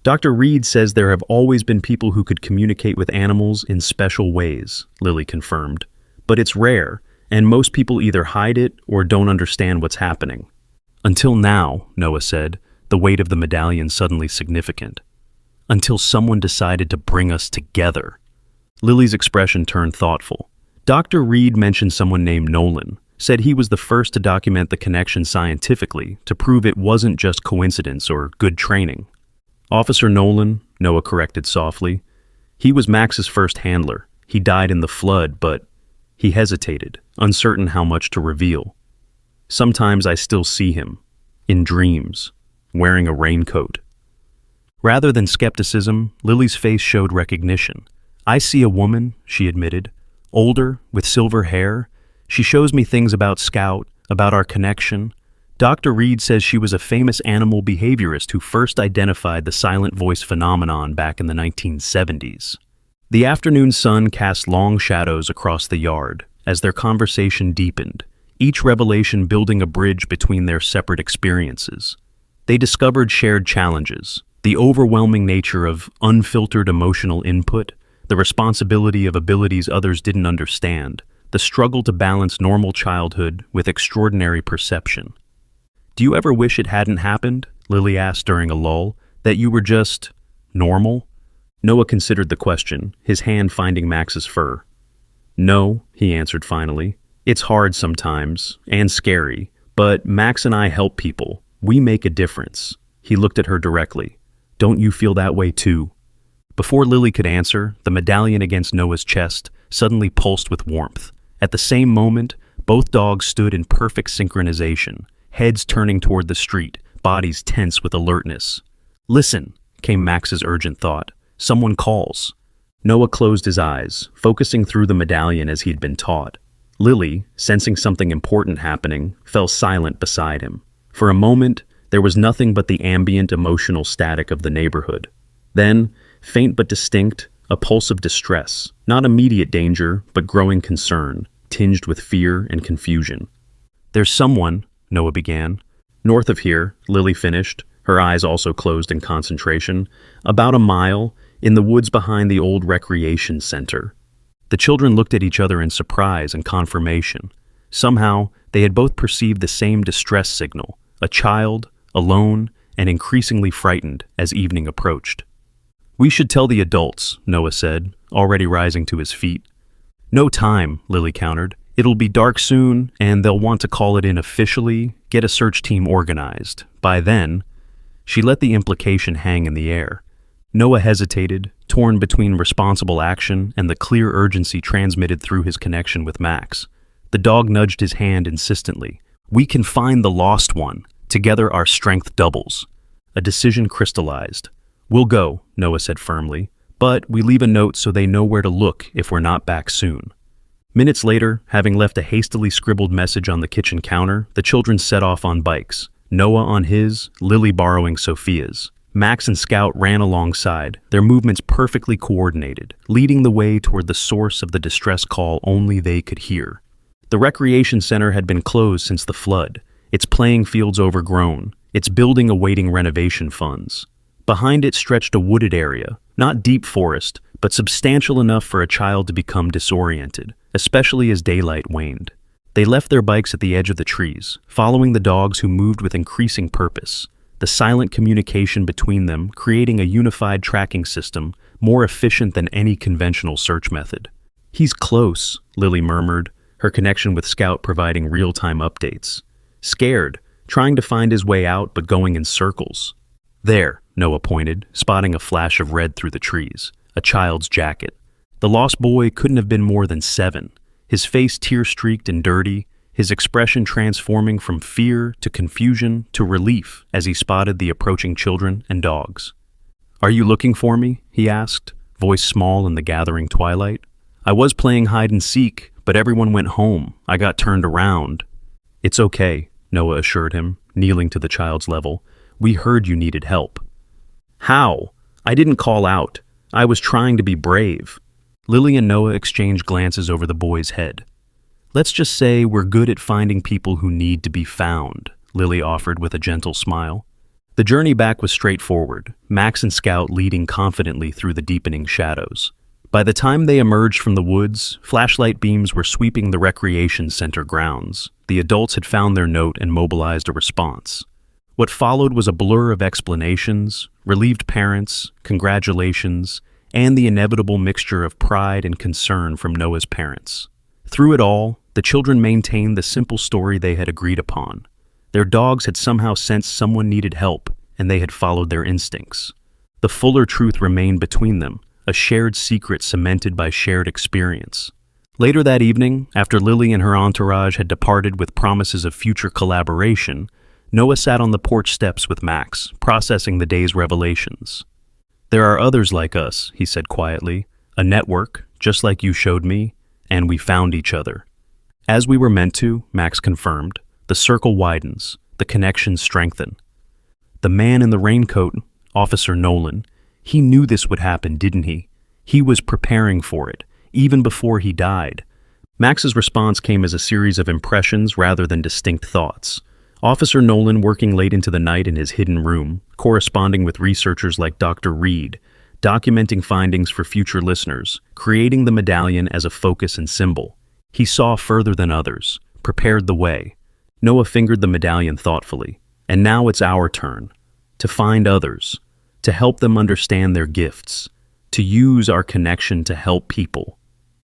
Dr. Reed says there have always been people who could communicate with animals in special ways, Lily confirmed. But it's rare, and most people either hide it or don't understand what's happening. Until now, Noah said, the weight of the medallion suddenly significant. Until someone decided to bring us together. Lily's expression turned thoughtful. Dr. Reed mentioned someone named Nolan, said he was the first to document the connection scientifically to prove it wasn't just coincidence or good training. Officer Nolan, Noah corrected softly. He was Max's first handler. He died in the flood, but he hesitated, uncertain how much to reveal. Sometimes I still see him, in dreams, wearing a raincoat. Rather than skepticism, Lily's face showed recognition. I see a woman, she admitted, older, with silver hair. She shows me things about Scout, about our connection. Dr. Reed says she was a famous animal behaviorist who first identified the silent voice phenomenon back in the 1970s. The afternoon sun cast long shadows across the yard as their conversation deepened, each revelation building a bridge between their separate experiences. They discovered shared challenges, the overwhelming nature of unfiltered emotional input, the responsibility of abilities others didn't understand, the struggle to balance normal childhood with extraordinary perception. Do you ever wish it hadn't happened? Lily asked during a lull, that you were just normal? Noah considered the question, his hand finding Max's fur. No, he answered finally. It's hard sometimes, and scary, but Max and I help people. We make a difference. He looked at her directly. Don't you feel that way too? Before Lily could answer, the medallion against Noah's chest suddenly pulsed with warmth. At the same moment, both dogs stood in perfect synchronization, heads turning toward the street, bodies tense with alertness. Listen, came Max's urgent thought. Someone calls. Noah closed his eyes, focusing through the medallion as he'd been taught. Lily, sensing something important happening, fell silent beside him. For a moment, there was nothing but the ambient emotional static of the neighborhood. Then, faint but distinct, a pulse of distress, not immediate danger, but growing concern, tinged with fear and confusion. There's someone, Noah began. North of here, Lily finished, her eyes also closed in concentration, about a mile, in the woods behind the old recreation center. The children looked at each other in surprise and confirmation. Somehow, they had both perceived the same distress signal, a child, alone, and increasingly frightened as evening approached. We should tell the adults, Noah said, already rising to his feet. No time, Lily countered. It'll be dark soon, and they'll want to call it in officially, get a search team organized. By then, she let the implication hang in the air. Noah hesitated, torn between responsible action and the clear urgency transmitted through his connection with Max. The dog nudged his hand insistently. We can find the lost one. Together our strength doubles. A decision crystallized. We'll go, Noah said firmly, but we leave a note so they know where to look if we're not back soon. Minutes later, having left a hastily scribbled message on the kitchen counter, the children set off on bikes, Noah on his, Lily borrowing Sophia's. Max and Scout ran alongside, their movements perfectly coordinated, leading the way toward the source of the distress call only they could hear. The recreation center had been closed since the flood, its playing fields overgrown, its building awaiting renovation funds. Behind it stretched a wooded area, not deep forest, but substantial enough for a child to become disoriented, especially as daylight waned. They left their bikes at the edge of the trees, following the dogs who moved with increasing purpose, the silent communication between them creating a unified tracking system more efficient than any conventional search method. He's close, Lily murmured, her connection with Scout providing real-time updates. Scared, trying to find his way out but going in circles. There, Noah pointed, spotting a flash of red through the trees, a child's jacket. The lost boy couldn't have been more than 7, his face tear-streaked and dirty, his expression transforming from fear to confusion to relief as he spotted the approaching children and dogs. Are you looking for me? He asked, voice small in the gathering twilight. I was playing hide and seek, but everyone went home. I got turned around. It's okay, Noah assured him, kneeling to the child's level. We heard you needed help. How? I didn't call out. I was trying to be brave. Lily and Noah exchanged glances over the boy's head. Let's just say we're good at finding people who need to be found, Lily offered with a gentle smile. The journey back was straightforward, Max and Scout leading confidently through the deepening shadows. By the time they emerged from the woods, flashlight beams were sweeping the recreation center grounds. The adults had found their note and mobilized a response. What followed was a blur of explanations, relieved parents, congratulations, and the inevitable mixture of pride and concern from Noah's parents. Through it all, the children maintained the simple story they had agreed upon. Their dogs had somehow sensed someone needed help, and they had followed their instincts. The fuller truth remained between them, a shared secret cemented by shared experience. Later that evening, after Lily and her entourage had departed with promises of future collaboration, Noah sat on the porch steps with Max, processing the day's revelations. "There are others like us," he said quietly, "a network, just like you showed me, and we found each other." "As we were meant to," Max confirmed. "The circle widens, the connections strengthen." The man in the raincoat, Officer Nolan, he knew this would happen, didn't he? He was preparing for it, even before he died. Max's response came as a series of impressions rather than distinct thoughts. Officer Nolan working late into the night in his hidden room, corresponding with researchers like Dr. Reed, documenting findings for future listeners, creating the medallion as a focus and symbol. He saw further than others, prepared the way. Noah fingered the medallion thoughtfully. And now it's our turn. To find others. To help them understand their gifts. To use our connection to help people.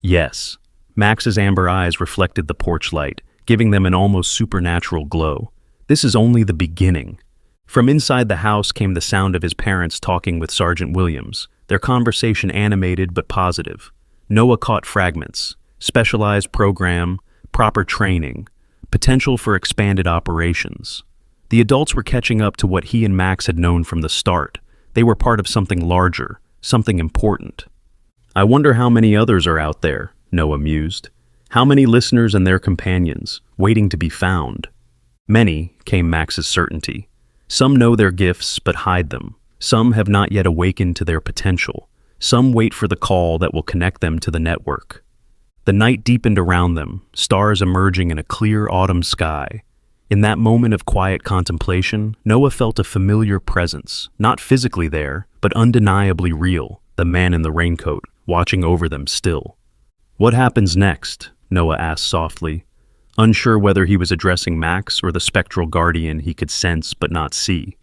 Yes. Max's amber eyes reflected the porch light, giving them an almost supernatural glow. This is only the beginning. From inside the house came the sound of his parents talking with Sergeant Williams, their conversation animated but positive. Noah caught fragments. Specialized program, proper training, potential for expanded operations. The adults were catching up to what he and Max had known from the start. They were part of something larger, something important. "I wonder how many others are out there," Noah mused. "How many listeners and their companions, waiting to be found?" "Many," came Max's certainty. "Some know their gifts but hide them. Some have not yet awakened to their potential. Some wait for the call that will connect them to the network." The night deepened around them, stars emerging in a clear autumn sky. In that moment of quiet contemplation, Noah felt a familiar presence, not physically there, but undeniably real, the man in the raincoat, watching over them still. "What happens next?" Noah asked softly, unsure whether he was addressing Max or the spectral guardian he could sense but not see.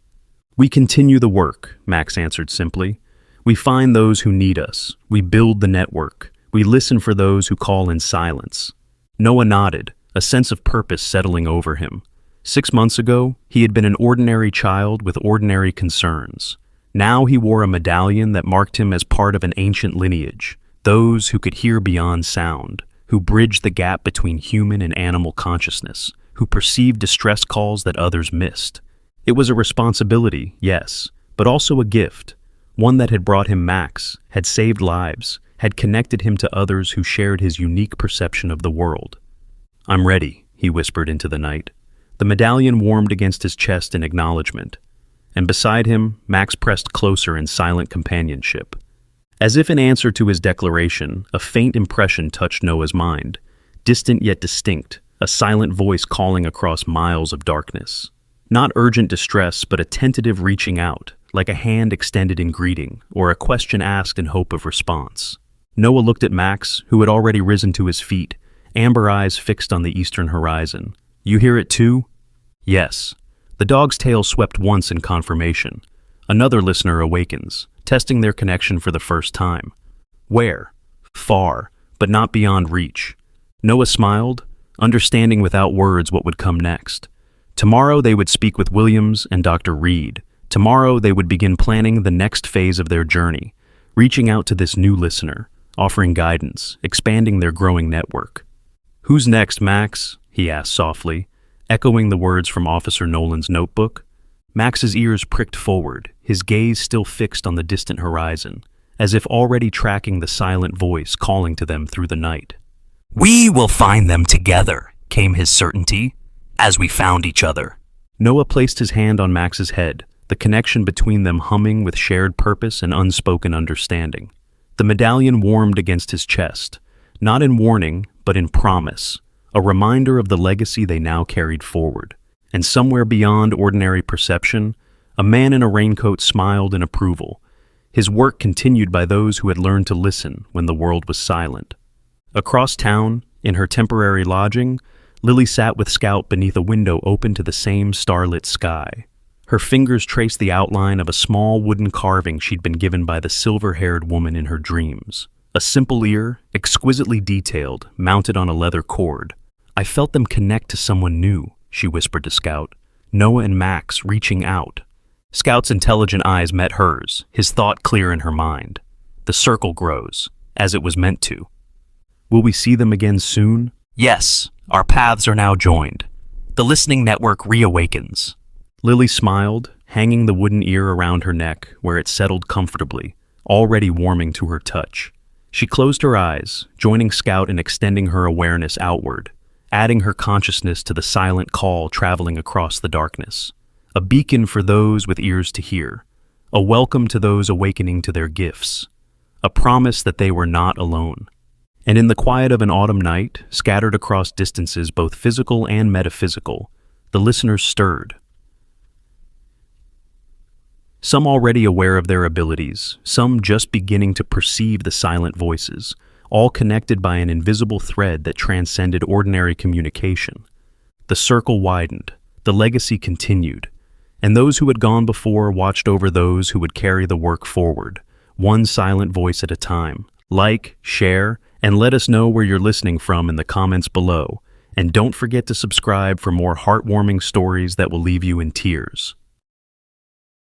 "We continue the work," Max answered simply. "We find those who need us. We build the network. We listen for those who call in silence." Noah nodded, a sense of purpose settling over him. 6 months ago, he had been an ordinary child with ordinary concerns. Now he wore a medallion that marked him as part of an ancient lineage, those who could hear beyond sound, who bridged the gap between human and animal consciousness, who perceived distress calls that others missed. It was a responsibility, yes, but also a gift, one that had brought him Max, had saved lives, had connected him to others who shared his unique perception of the world. "I'm ready," he whispered into the night. The medallion warmed against his chest in acknowledgement, and beside him, Max pressed closer in silent companionship. As if in answer to his declaration, a faint impression touched Noah's mind, distant yet distinct, a silent voice calling across miles of darkness. Not urgent distress, but a tentative reaching out, like a hand extended in greeting, or a question asked in hope of response. Noah looked at Max, who had already risen to his feet, amber eyes fixed on the eastern horizon. "You hear it too?" "Yes." The dog's tail swept once in confirmation. Another listener awakens, testing their connection for the first time. "Where?" "Far, but not beyond reach." Noah smiled, understanding without words what would come next. Tomorrow they would speak with Williams and Dr. Reed. Tomorrow they would begin planning the next phase of their journey, reaching out to this new listener, offering guidance, expanding their growing network. "Who's next, Max?" he asked softly, echoing the words from Officer Nolan's notebook. Max's ears pricked forward, his gaze still fixed on the distant horizon, as if already tracking the silent voice calling to them through the night. "We will find them together," came his certainty, "as we found each other." Noah placed his hand on Max's head, the connection between them humming with shared purpose and unspoken understanding. The medallion warmed against his chest, not in warning, but in promise, a reminder of the legacy they now carried forward. And somewhere beyond ordinary perception, a man in a raincoat smiled in approval, his work continued by those who had learned to listen when the world was silent. Across town, in her temporary lodging, Lily sat with Scout beneath a window open to the same starlit sky. Her fingers traced the outline of a small wooden carving she'd been given by the silver-haired woman in her dreams. A simple ear, exquisitely detailed, mounted on a leather cord. "I felt them connect to someone new," she whispered to Scout. "Noah and Max reaching out." Scout's intelligent eyes met hers, his thought clear in her mind. The circle grows, as it was meant to. Will we see them again soon? Yes, our paths are now joined. The listening network reawakens. Lily smiled, hanging the wooden ear around her neck where it settled comfortably, already warming to her touch. She closed her eyes, joining Scout in extending her awareness outward, adding her consciousness to the silent call traveling across the darkness. A beacon for those with ears to hear, a welcome to those awakening to their gifts, a promise that they were not alone. And in the quiet of an autumn night, scattered across distances both physical and metaphysical, the listeners stirred. Some already aware of their abilities, some just beginning to perceive the silent voices, all connected by an invisible thread that transcended ordinary communication. The circle widened, the legacy continued, and those who had gone before watched over those who would carry the work forward, one silent voice at a time. Like, share, and let us know where you're listening from in the comments below. And don't forget to subscribe for more heartwarming stories that will leave you in tears.